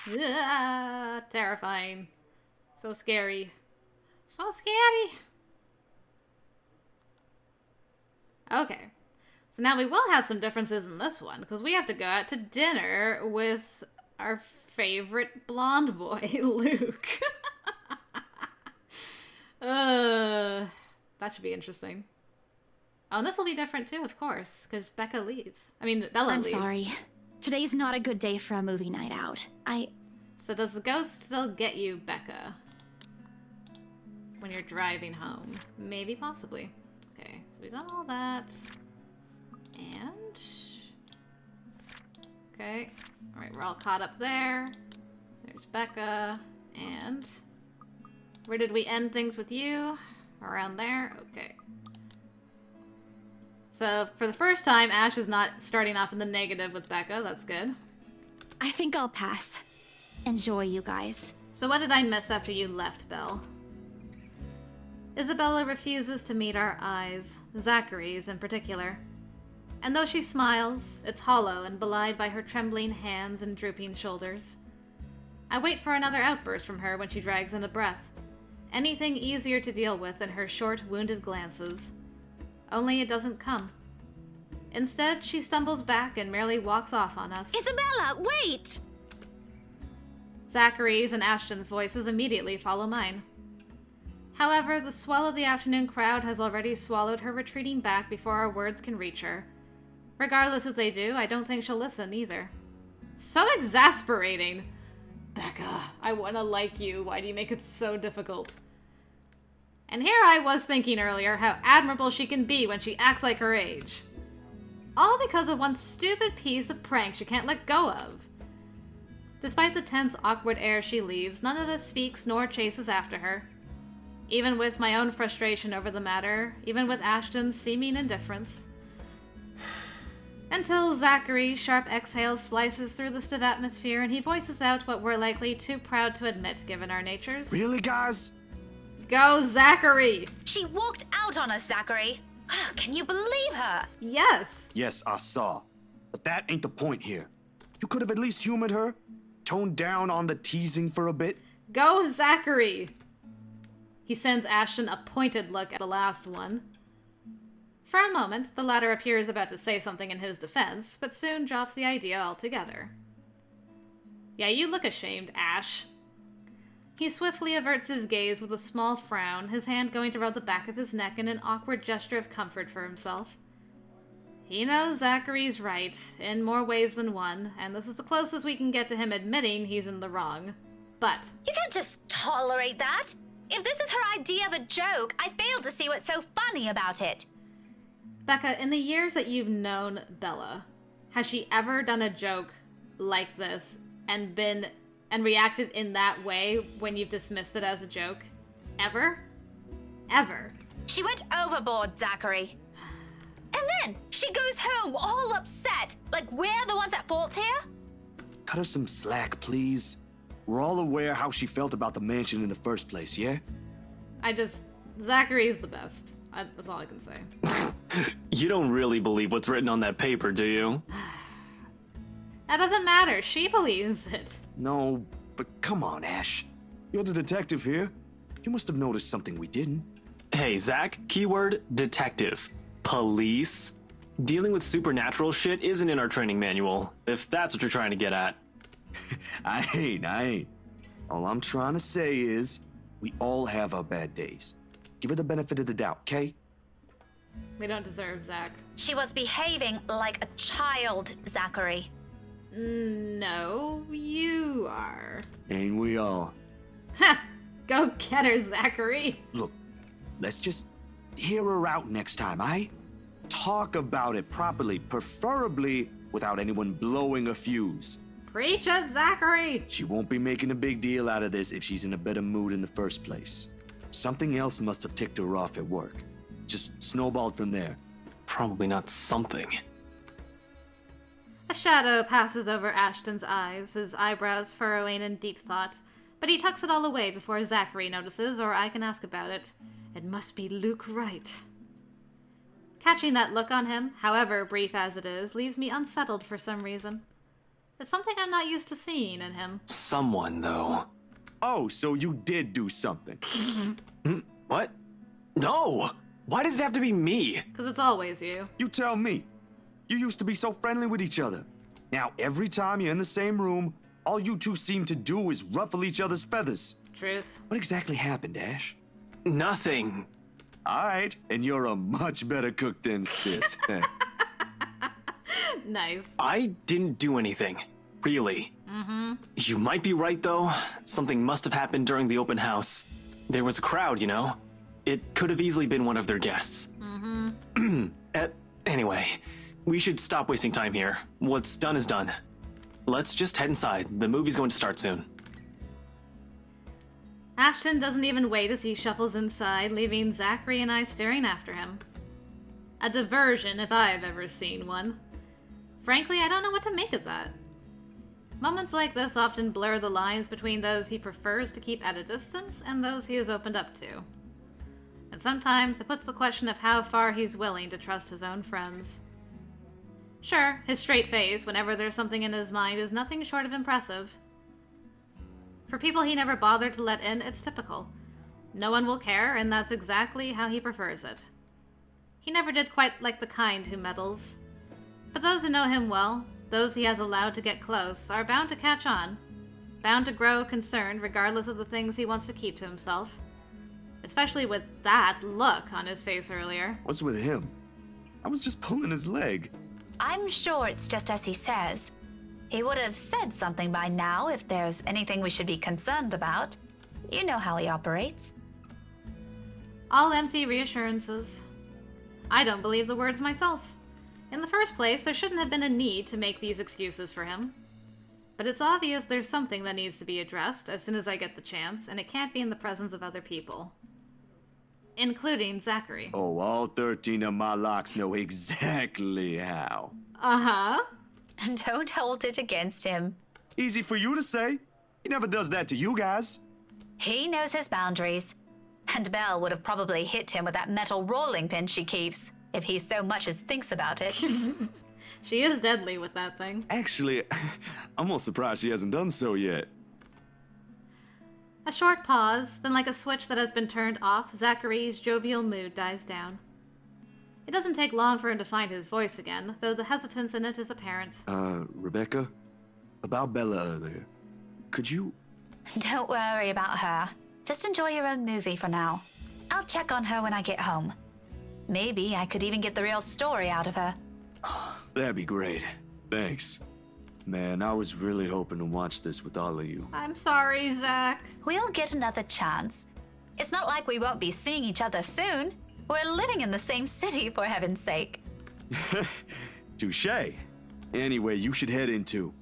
Ah, terrifying. So scary. So scary. Okay. So now we will have some differences in this one, because we have to go out to dinner with our favorite blonde boy, Luke. That should be interesting. Oh, and this will be different too, of course, because Becca leaves. I mean, Bella I'm leaves. sorry. Today's not a good day for a movie night out. So does the ghost still get you, Becca? When you're driving home? Maybe, possibly. Okay, so we've done all that. And... okay. Alright, we're all caught up there. There's Becca. And... where did we end things with you? Around there? Okay. So, for the first time, Ash is not starting off in the negative with Becca. That's good. I think I'll pass. Enjoy, you guys. So what did I miss after you left, Belle? Isabella refuses to meet our eyes, Zachary's in particular. And though she smiles, it's hollow and belied by her trembling hands and drooping shoulders. I wait for another outburst from her when she drags in a breath. Anything easier to deal with than her short, wounded glances. Only it doesn't come. Instead, she stumbles back and merely walks off on us. Isabella, wait! Zachary's and Ashton's voices immediately follow mine. However, the swell of the afternoon crowd has already swallowed her retreating back before our words can reach her. Regardless if they do, I don't think she'll listen either. So exasperating! Becca, I wanna like you. Why do you make it so difficult? And here I was thinking earlier how admirable she can be when she acts like her age. All because of one stupid piece of prank she can't let go of. Despite the tense, awkward air she leaves, none of us speaks nor chases after her. Even with my own frustration over the matter, even with Ashton's seeming indifference. Until Zachary's sharp exhale slices through the stiff atmosphere and he voices out what we're likely too proud to admit given our natures. Really, guys? Go, Zachary! She walked out on us, Zachary. Can you believe her? Yes! Yes, I saw. But that ain't the point here. You could have at least humored her. Toned down on the teasing for a bit. Go, Zachary! He sends Ashton a pointed look at the last one. For a moment, the latter appears about to say something in his defense, but soon drops the idea altogether. Yeah, you look ashamed, Ash. He swiftly averts his gaze with a small frown, his hand going to rub the back of his neck in an awkward gesture of comfort for himself. He knows Zachary's right, in more ways than one, and this is the closest we can get to him admitting he's in the wrong. But You can't just tolerate that. If this is her idea of a joke, I fail to see what's so funny about it. Becca, in the years that you've known Bella, has she ever done a joke like this and reacted in that way when you've dismissed it as a joke? Ever? Ever. She went overboard, Zachary. And then she goes home all upset, like we're the ones at fault here? Cut her some slack, please. We're all aware how she felt about the mansion in the first place, yeah? Zachary's the best. That's all I can say. You don't really believe what's written on that paper, do you? That doesn't matter. She believes it. No, but come on, Ash. You're the detective here. You must have noticed something we didn't. Hey, Zach, keyword detective. Police? Dealing with supernatural shit isn't in our training manual, if that's what you're trying to get at. I ain't. All I'm trying to say is, we all have our bad days. Give her the benefit of the doubt, okay? We don't deserve Zach. She was behaving like a child, Zachary. No, you are. Ain't we all? Ha! Go get her, Zachary. Look, let's just hear her out next time, aight? Talk about it properly, preferably without anyone blowing a fuse. Preach it, Zachary. She won't be making a big deal out of this if she's in a better mood in the first place. Something else must have ticked her off at work. Just snowballed from there. Probably not something. A shadow passes over Ashton's eyes, his eyebrows furrowing in deep thought, but he tucks it all away before Zachary notices, or I can ask about it. It must be Luke Wright. Catching that look on him, however brief as it is, leaves me unsettled for some reason. It's something I'm not used to seeing in him. Someone, though. Oh, so you did do something. What? No! Why does it have to be me? Because it's always you. You tell me. You used to be so friendly with each other. Now, every time you're in the same room, all you two seem to do is ruffle each other's feathers. Truth. What exactly happened, Ash? Nothing. All right, and you're a much better cook than sis. Nice. I didn't do anything. Really. You might be right, though. Something must have happened during the open house. There was a crowd, you know? It could have easily been one of their guests. Anyway, we should stop wasting time here. What's done is done. Let's just head inside. The movie's going to start soon. Ashton doesn't even wait as he shuffles inside, leaving Zachary and I staring after him. A diversion, if I've ever seen one. Frankly, I don't know what to make of that. Moments like this often blur the lines between those he prefers to keep at a distance and those he has opened up to. And sometimes it puts the question of how far he's willing to trust his own friends. Sure, his straight face whenever there's something in his mind is nothing short of impressive. For people he never bothered to let in, it's typical. No one will care, and that's exactly how he prefers it. He never did quite like the kind who meddles. But those who know him well, those he has allowed to get close, are bound to catch on, bound to grow concerned regardless of the things he wants to keep to himself. Especially with that look on his face earlier. What's with him? I was just pulling his leg. I'm sure it's just as he says. He would have said something by now if there's anything we should be concerned about. You know how he operates. All empty reassurances. I don't believe the words myself. In the first place, there shouldn't have been a need to make these excuses for him. But it's obvious there's something that needs to be addressed as soon as I get the chance, and it can't be in the presence of other people. Including Zachary. Oh, all 13 of my locks know exactly how. Uh-huh. And don't hold it against him. Easy for you to say. He never does that to you guys. He knows his boundaries. And Belle would have probably hit him with that metal rolling pin she keeps, if he so much as thinks about it. She is deadly with that thing. Actually, I'm almost surprised she hasn't done so yet. A short pause, then like a switch that has been turned off, Zachary's jovial mood dies down. It doesn't take long for him to find his voice again, though the hesitance in it is apparent. Rebecca? About Bella earlier. Could you... Don't worry about her. Just enjoy your own movie for now. I'll check on her when I get home. Maybe I could even get the real story out of her. That'd be great. Thanks. Man, I was really hoping to watch this with all of you. I'm sorry, Zach. We'll get another chance. It's not like we won't be seeing each other soon. We're living in the same city, for heaven's sake. Touché. Anyway, you should head in too.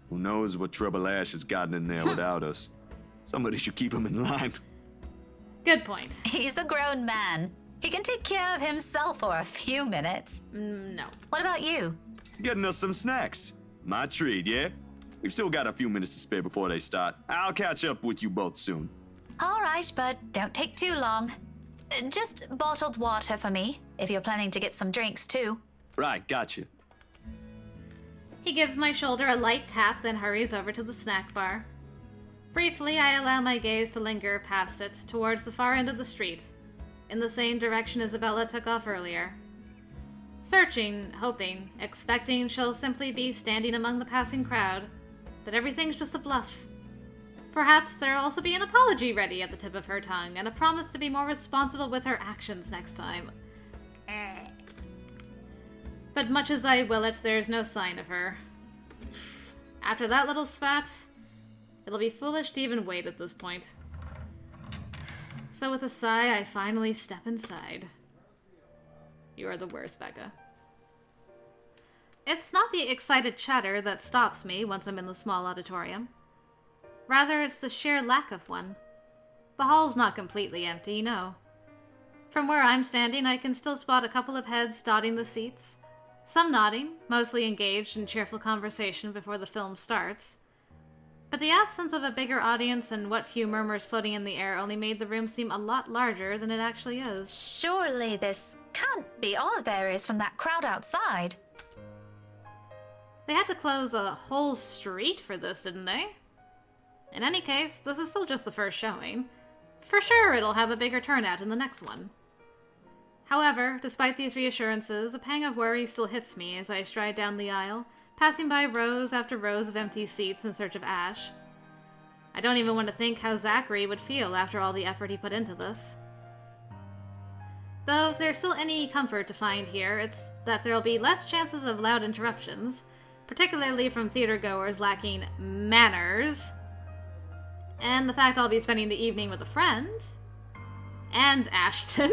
Who knows what trouble Ash has gotten in there without us. Somebody should keep him in line. Good point. He's a grown man. He can take care of himself for a few minutes. No. What about you? Getting us some snacks. My treat, yeah? We've still got a few minutes to spare before they start. I'll catch up with you both soon. All right, but don't take too long. Just bottled water for me, if you're planning to get some drinks too. Right, gotcha. He gives my shoulder a light tap, then hurries over to the snack bar. Briefly, I allow my gaze to linger past it, towards the far end of the street, in the same direction Isabella took off earlier. Searching, hoping, expecting she'll simply be standing among the passing crowd, that everything's just a bluff. Perhaps there'll also be an apology ready at the tip of her tongue, and a promise to be more responsible with her actions next time. But much as I will it, there's no sign of her. After that little spat, it'll be foolish to even wait at this point. So with a sigh, I finally step inside. You are the worst, Becca. It's not the excited chatter that stops me once I'm in the small auditorium. Rather, it's the sheer lack of one. The hall's not completely empty, no. From where I'm standing, I can still spot a couple of heads dotting the seats. Some nodding, mostly engaged in cheerful conversation before the film starts. But the absence of a bigger audience and what few murmurs floating in the air only made the room seem a lot larger than it actually is. Surely this can't be all there is from that crowd outside. They had to close a whole street for this, didn't they? In any case, this is still just the first showing. For sure it'll have a bigger turnout in the next one. However, despite these reassurances, a pang of worry still hits me as I stride down the aisle, passing by rows after rows of empty seats in search of Ash. I don't even want to think how Zachary would feel after all the effort he put into this. Though if there's still any comfort to find here, it's that there'll be less chances of loud interruptions, particularly from theatergoers lacking manners, and the fact I'll be spending the evening with a friend, and Ashton.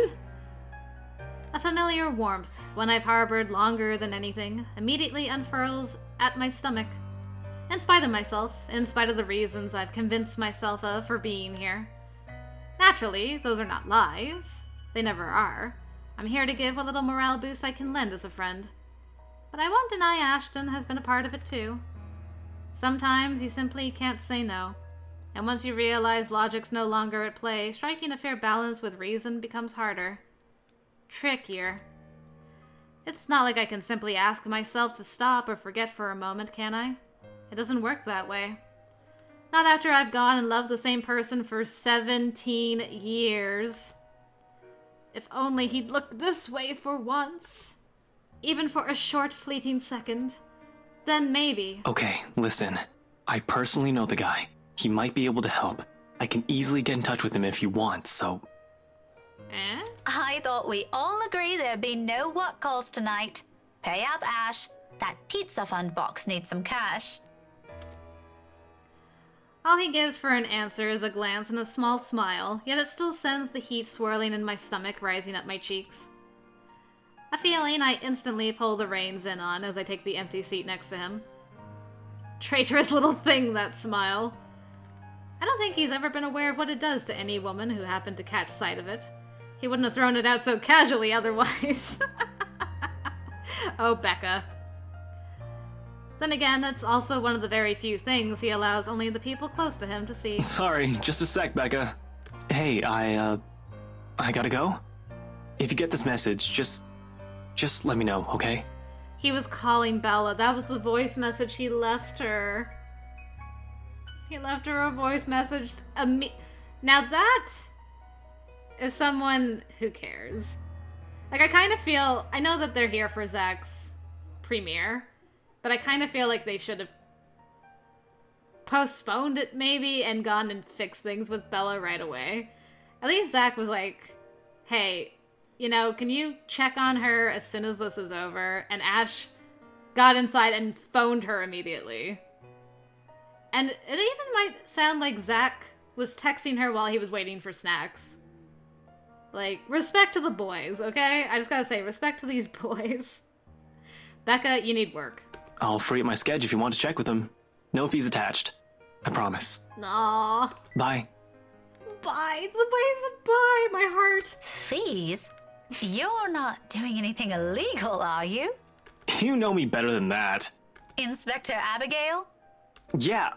A familiar warmth, one I've harbored longer than anything, immediately unfurls at my stomach. In spite of myself, in spite of the reasons I've convinced myself of for being here. Naturally, those are not lies. They never are. I'm here to give what little morale boost I can lend as a friend. But I won't deny Ashton has been a part of it too. Sometimes you simply can't say no. And once you realize logic's no longer at play, striking a fair balance with reason becomes harder. Trickier. It's not like I can simply ask myself to stop or forget for a moment, can I? It doesn't work that way. Not after I've gone and loved the same person for 17 years. If only he'd look this way for once. Even for a short, fleeting second. Then maybe. Okay, listen. I personally know the guy. He might be able to help. I can easily get in touch with him if you want, so... Eh? I thought we all agree there'd be no what calls tonight. Pay up, Ash. That pizza fund box needs some cash. All he gives for an answer is a glance and a small smile, yet it still sends the heat swirling in my stomach, rising up my cheeks. A feeling I instantly pull the reins in on as I take the empty seat next to him. Traitorous little thing, that smile. I don't think he's ever been aware of what it does to any woman who happened to catch sight of it. He wouldn't have thrown it out so casually otherwise. Oh, Becca. Then again, it's also one of the very few things he allows only the people close to him to see. Sorry, just a sec, Becca. Hey, I gotta go? If you get this message, just let me know, okay? He was calling Bella. That was the voice message he left her. He left her a voice message. Now that is someone who cares. Like, I kind of feel... I know that they're here for Zach's premiere, but I kind of feel like they should have postponed it, maybe, and gone and fixed things with Bella right away. At least Zach was like, hey, you know, can you check on her as soon as this is over? And Ash got inside and phoned her immediately. And it even might sound like Zach was texting her while he was waiting for snacks. Like, respect to the boys, okay? I just gotta say, respect to these boys. Becca, you need work. I'll free up my schedule if you want to check with him. No fees attached. I promise. Aww. Bye. Bye. The boys said bye. My heart. Fees? You're not doing anything illegal, are you? You know me better than that. Inspector Abigail? Yeah.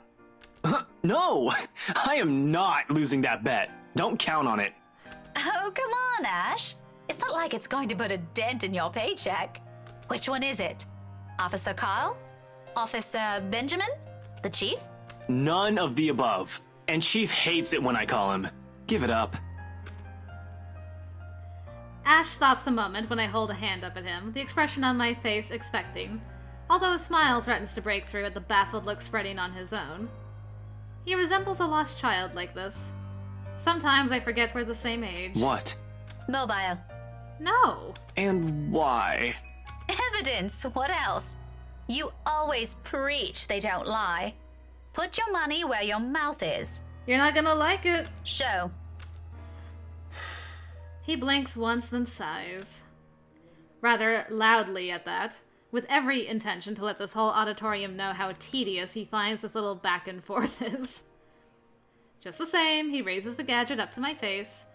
No! I am not losing that bet. Don't count on it. Oh, come on, Ash. It's not like it's going to put a dent in your paycheck. Which one is it? Officer Carl? Officer Benjamin? The chief? None of the above. And Chief hates it when I call him. Give it up. Ash stops a moment when I hold a hand up at him, the expression on my face expecting, although a smile threatens to break through at the baffled look spreading on his own. He resembles a lost child like this. Sometimes I forget we're the same age. What? Mobile. No. And why? Evidence. What else? You always preach they don't lie. Put your money where your mouth is. You're not gonna like it. Show. He blinks once, then sighs. Rather loudly at that, with every intention to let this whole auditorium know how tedious he finds this little back and forth is. Just the same, he raises the gadget up to my face,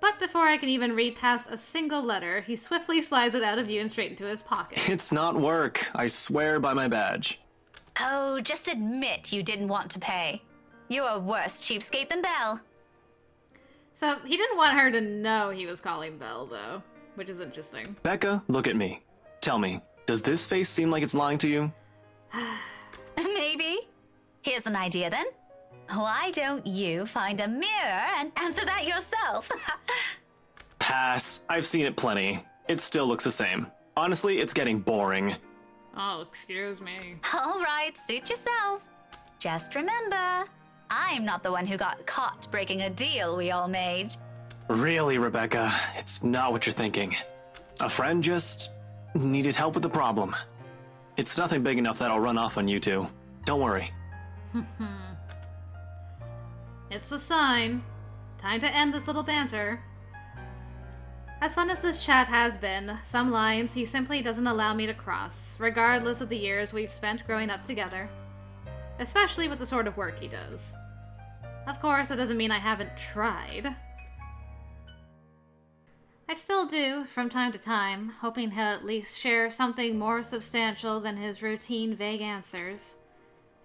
but before I can even read past a single letter, he swiftly slides it out of view and straight into his pocket. It's not work. I swear by my badge. Oh, just admit you didn't want to pay. You're a worse cheapskate than Belle. So, he didn't want her to know he was calling Belle, though, which is interesting. Becca, look at me. Tell me, does this face seem like it's lying to you? Maybe. Here's an idea then. Why don't you find a mirror and answer that yourself? Pass. I've seen it plenty. It still looks the same. Honestly, it's getting boring. Oh, excuse me. All right, suit yourself. Just remember, I'm not the one who got caught breaking a deal we all made. Really, Rebecca, it's not what you're thinking. A friend just needed help with the problem. It's nothing big enough that I'll run off on you two. Don't worry. It's a sign. Time to end this little banter. As fun as this chat has been, some lines he simply doesn't allow me to cross, regardless of the years we've spent growing up together. Especially with the sort of work he does. Of course, that doesn't mean I haven't tried. I still do, from time to time, hoping he'll at least share something more substantial than his routine vague answers.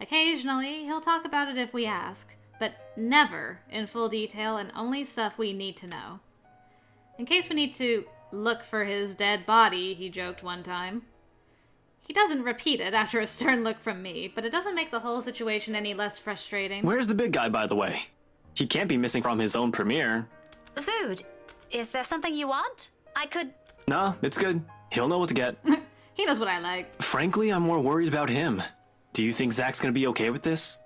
Occasionally, he'll talk about it if we ask, but never in full detail and only stuff we need to know. In case we need to look for his dead body, he joked one time. He doesn't repeat it after a stern look from me, but it doesn't make the whole situation any less frustrating. Where's the big guy, by the way? He can't be missing from his own premiere. Food. Is there something you want? I could... No, it's good. He'll know what to get. He knows what I like. Frankly, I'm more worried about him. Do you think Zach's gonna be okay with this?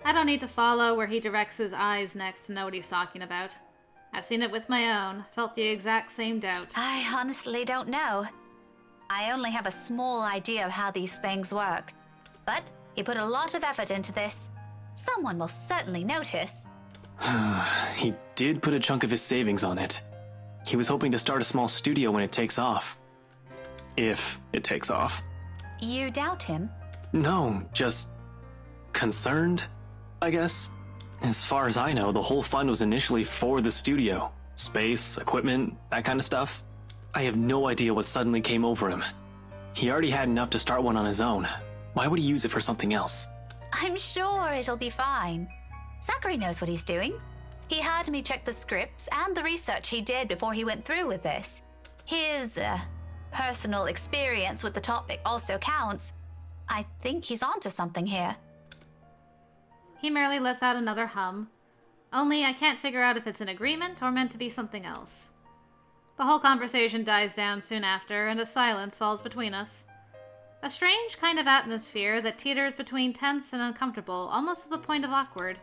I don't need to follow where he directs his eyes next to know what he's talking about. I've seen it with my own, felt the exact same doubt. I honestly don't know. I only have a small idea of how these things work. But he put a lot of effort into this. Someone will certainly notice. He did put a chunk of his savings on it. He was hoping to start a small studio when it takes off. If it takes off. You doubt him? No, just concerned, I guess. As far as I know, the whole fund was initially for the studio. Space, equipment, that kind of stuff. I have no idea what suddenly came over him. He already had enough to start one on his own. Why would he use it for something else? I'm sure it'll be fine. Zachary knows what he's doing. He had me check the scripts and the research he did before he went through with this. His personal experience with the topic also counts. I think he's onto something here. He merely lets out another hum. Only I can't figure out if it's an agreement or meant to be something else. The whole conversation dies down soon after, and a silence falls between us. A strange kind of atmosphere that teeters between tense and uncomfortable, almost to the point of awkward.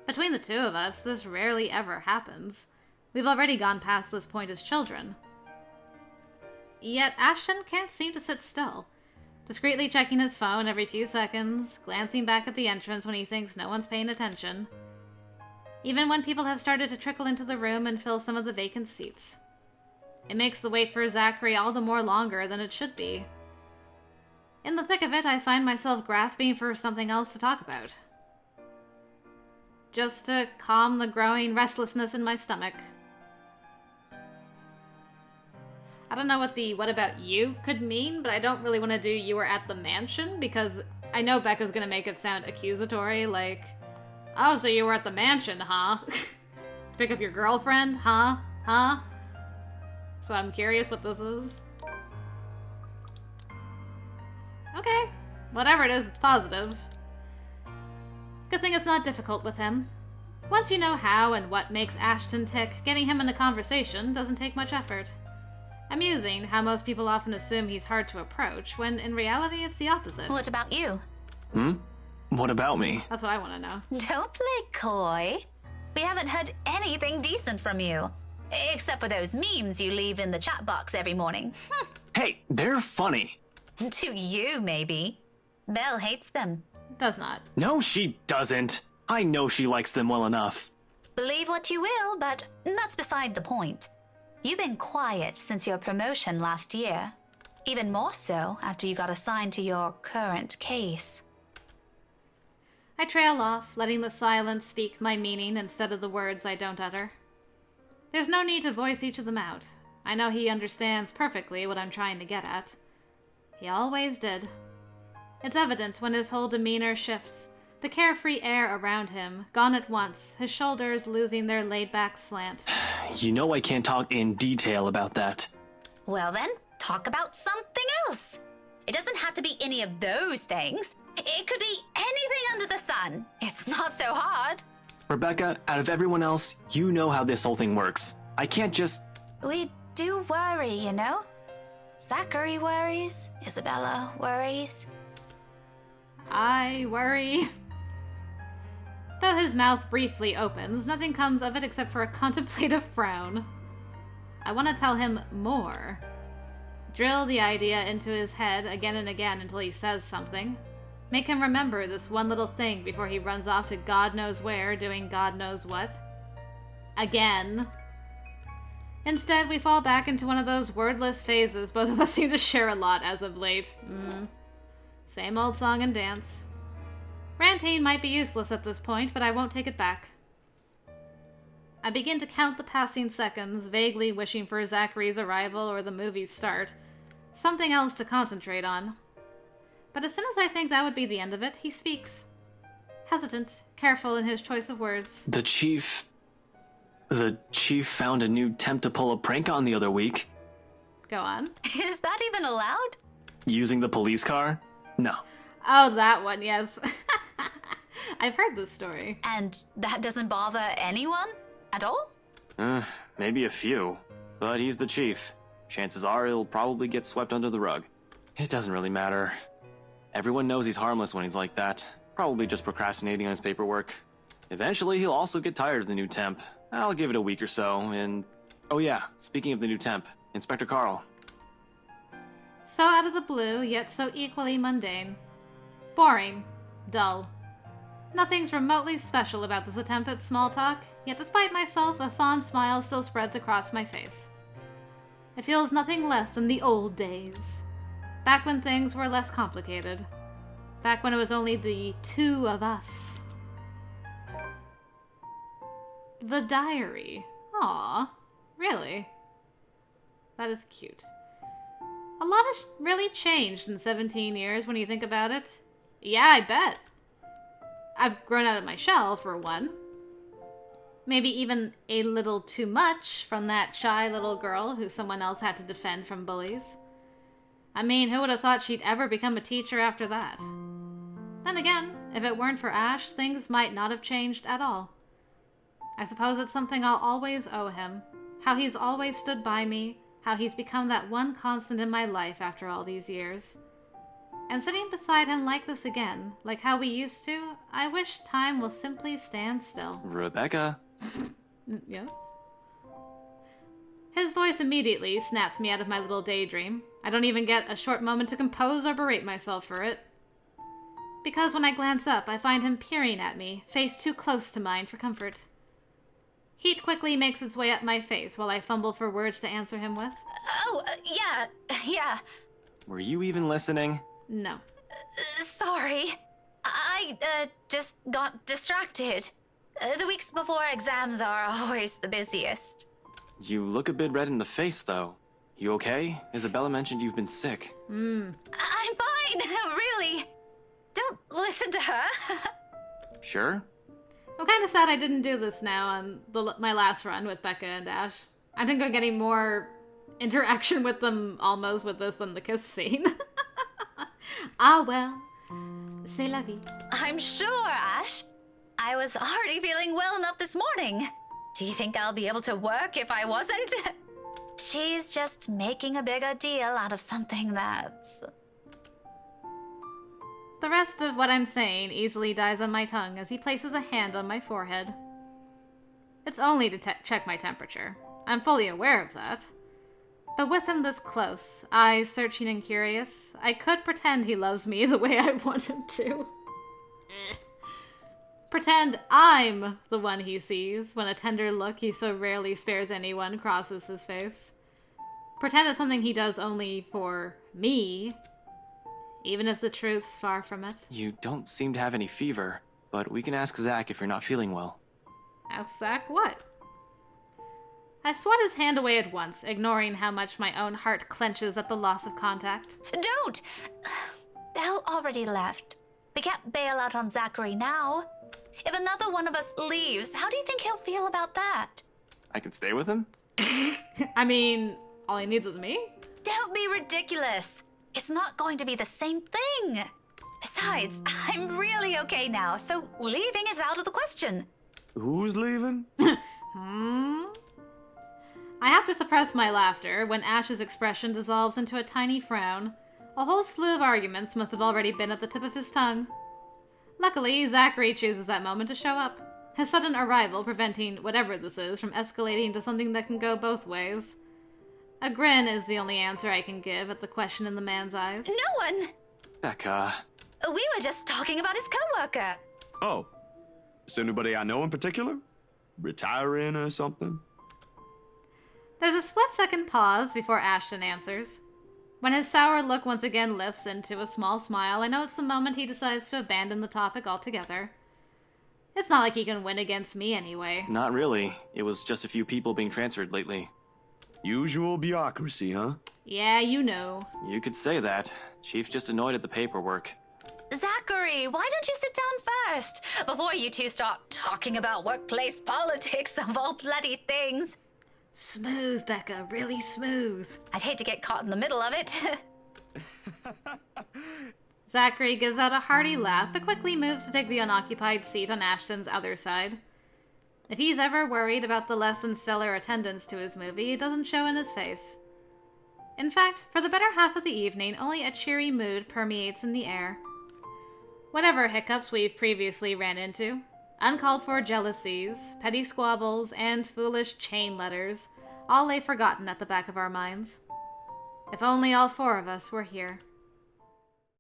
Between the two of us, this rarely ever happens. We've already gone past this point as children. Yet Ashton can't seem to sit still, discreetly checking his phone every few seconds, glancing back at the entrance when he thinks no one's paying attention. Even when people have started to trickle into the room and fill some of the vacant seats. It makes the wait for Zachary all the more longer than it should be. In the thick of it, I find myself grasping for something else to talk about. Just to calm the growing restlessness in my stomach. I don't know what the "what about you" could mean, but I don't really want to do "you were at the mansion" because I know Becca's gonna make it sound accusatory, like, "Oh, so you were at the mansion, huh? Pick up your girlfriend, huh? Huh?" So I'm curious what this is. Okay, whatever it is, it's positive. Good thing it's not difficult with him. Once you know how and what makes Ashton tick, getting him in a conversation doesn't take much effort. Amusing how most people often assume he's hard to approach, when in reality it's the opposite. What about you? What about me? That's what I want to know. Don't play coy. We haven't heard anything decent from you. Except for those memes you leave in the chat box every morning. Hey, they're funny. To you, maybe. Belle hates them. Does not. No, she doesn't. I know she likes them well enough. Believe what you will, but that's beside the point. You've been quiet since your promotion last year. Even more so after you got assigned to your current case. I trail off, letting the silence speak my meaning instead of the words I don't utter. There's no need to voice each of them out. I know he understands perfectly what I'm trying to get at. He always did. It's evident when his whole demeanor shifts, the carefree air around him, gone at once, his shoulders losing their laid-back slant. You know I can't talk in detail about that. Well then, talk about something else. It doesn't have to be any of those things. It could be anything under the sun. It's not so hard. Rebecca, out of everyone else, you know how this whole thing works. I can't just... We do worry, you know? Zachary worries. Isabella worries. I worry. Though his mouth briefly opens, nothing comes of it except for a contemplative frown. I want to tell him more. Drill the idea into his head again and again until he says something. Make him remember this one little thing before he runs off to God knows where, doing God knows what. Again. Instead, we fall back into one of those wordless phases both of us seem to share a lot as of late. Same old song and dance. Ranting might be useless at this point, but I won't take it back. I begin to count the passing seconds, vaguely wishing for Zachary's arrival or the movie's start. Something else to concentrate on. But as soon as I think that would be the end of it, he speaks. Hesitant, careful in his choice of words. The chief found a new temp to pull a prank on the other week. Go on. Is that even allowed? Using the police car? No. Oh, that one, yes. I've heard this story. And that doesn't bother anyone? At all? Maybe a few. But he's the chief. Chances are he'll probably get swept under the rug. It doesn't really matter. Everyone knows he's harmless when he's like that. Probably just procrastinating on his paperwork. Eventually, he'll also get tired of the new temp. I'll give it a week or so, and... Oh yeah, speaking of the new temp, Inspector Carl. So out of the blue, yet so equally mundane. Boring. Dull. Nothing's remotely special about this attempt at small talk, yet despite myself, a fond smile still spreads across my face. It feels nothing less than the old days. Back when things were less complicated. Back when it was only the two of us. The diary. Aw, really? That is cute. A lot has really changed in 17 years when you think about it. Yeah, I bet. I've grown out of my shell, for one. Maybe even a little too much from that shy little girl who someone else had to defend from bullies. I mean, who would have thought she'd ever become a teacher after that? Then again, if it weren't for Ash, things might not have changed at all. I suppose it's something I'll always owe him. how he's always stood by me, how he's become that one constant in my life after all these years. And sitting beside him like this again, like how we used to, I wish time will simply stand still. Rebecca. Yes? His voice immediately snaps me out of my little daydream. I don't even get a short moment to compose or berate myself for it. Because when I glance up, I find him peering at me, face too close to mine for comfort. Heat quickly makes its way up my face while I fumble for words to answer him with. Yeah. Were you even listening? No. Sorry. I just got distracted. The weeks before exams are always the busiest. You look a bit red in the face, though. You okay? Isabella mentioned you've been sick. I'm fine, really. Don't listen to her. Sure? I'm kind of sad I didn't do this now on my last run with Becca and Ash. I think I'm getting more interaction with them almost with this than the kiss scene. Ah well, c'est la vie. I'm sure, Ash. I was already feeling well enough this morning. Do you think I'll be able to work if I wasn't? She's just making a bigger deal out of something that's... The rest of what I'm saying easily dies on my tongue as he places a hand on my forehead. It's only to check my temperature. I'm fully aware of that. But with him this close, eyes searching and curious, I could pretend he loves me the way I want him to. Pretend I'm the one he sees when a tender look he so rarely spares anyone crosses his face. Pretend it's something he does only for me, even if the truth's far from it. You don't seem to have any fever, but we can ask Zach if you're not feeling well. Ask Zach what? I swat his hand away at once, ignoring how much my own heart clenches at the loss of contact. Don't! Belle already left. We can't bail out on Zachary now. If another one of us leaves, how do you think he'll feel about that? I can stay with him? I mean, all he needs is me? Don't be ridiculous. It's not going to be the same thing. Besides, I'm really okay now, so leaving is out of the question. Who's leaving? I have to suppress my laughter when Ash's expression dissolves into a tiny frown. A whole slew of arguments must have already been at the tip of his tongue. Luckily, Zachary chooses that moment to show up, his sudden arrival preventing whatever this is from escalating to something that can go both ways. A grin is the only answer I can give at the question in the man's eyes. No one! Becca. We were just talking about his coworker. Oh. Is anybody I know in particular? Retiring or something? There's a split-second pause before Ashton answers. When his sour look once again lifts into a small smile, I know it's the moment he decides to abandon the topic altogether. It's not like he can win against me anyway. Not really. It was just a few people being transferred lately. Usual bureaucracy, huh? Yeah, you know. You could say that. Chief's just annoyed at the paperwork. Zachary, why don't you sit down first, before you two start talking about workplace politics of all bloody things? Smooth, Becca, really smooth. I'd hate to get caught in the middle of it. Zachary gives out a hearty laugh, but quickly moves to take the unoccupied seat on Ashton's other side. If he's ever worried about the less than stellar attendance to his movie, it doesn't show in his face. In fact, for the better half of the evening, only a cheery mood permeates in the air. Whatever hiccups we've previously ran into, uncalled for jealousies, petty squabbles, and foolish chain letters all lay forgotten at the back of our minds. If only all four of us were here.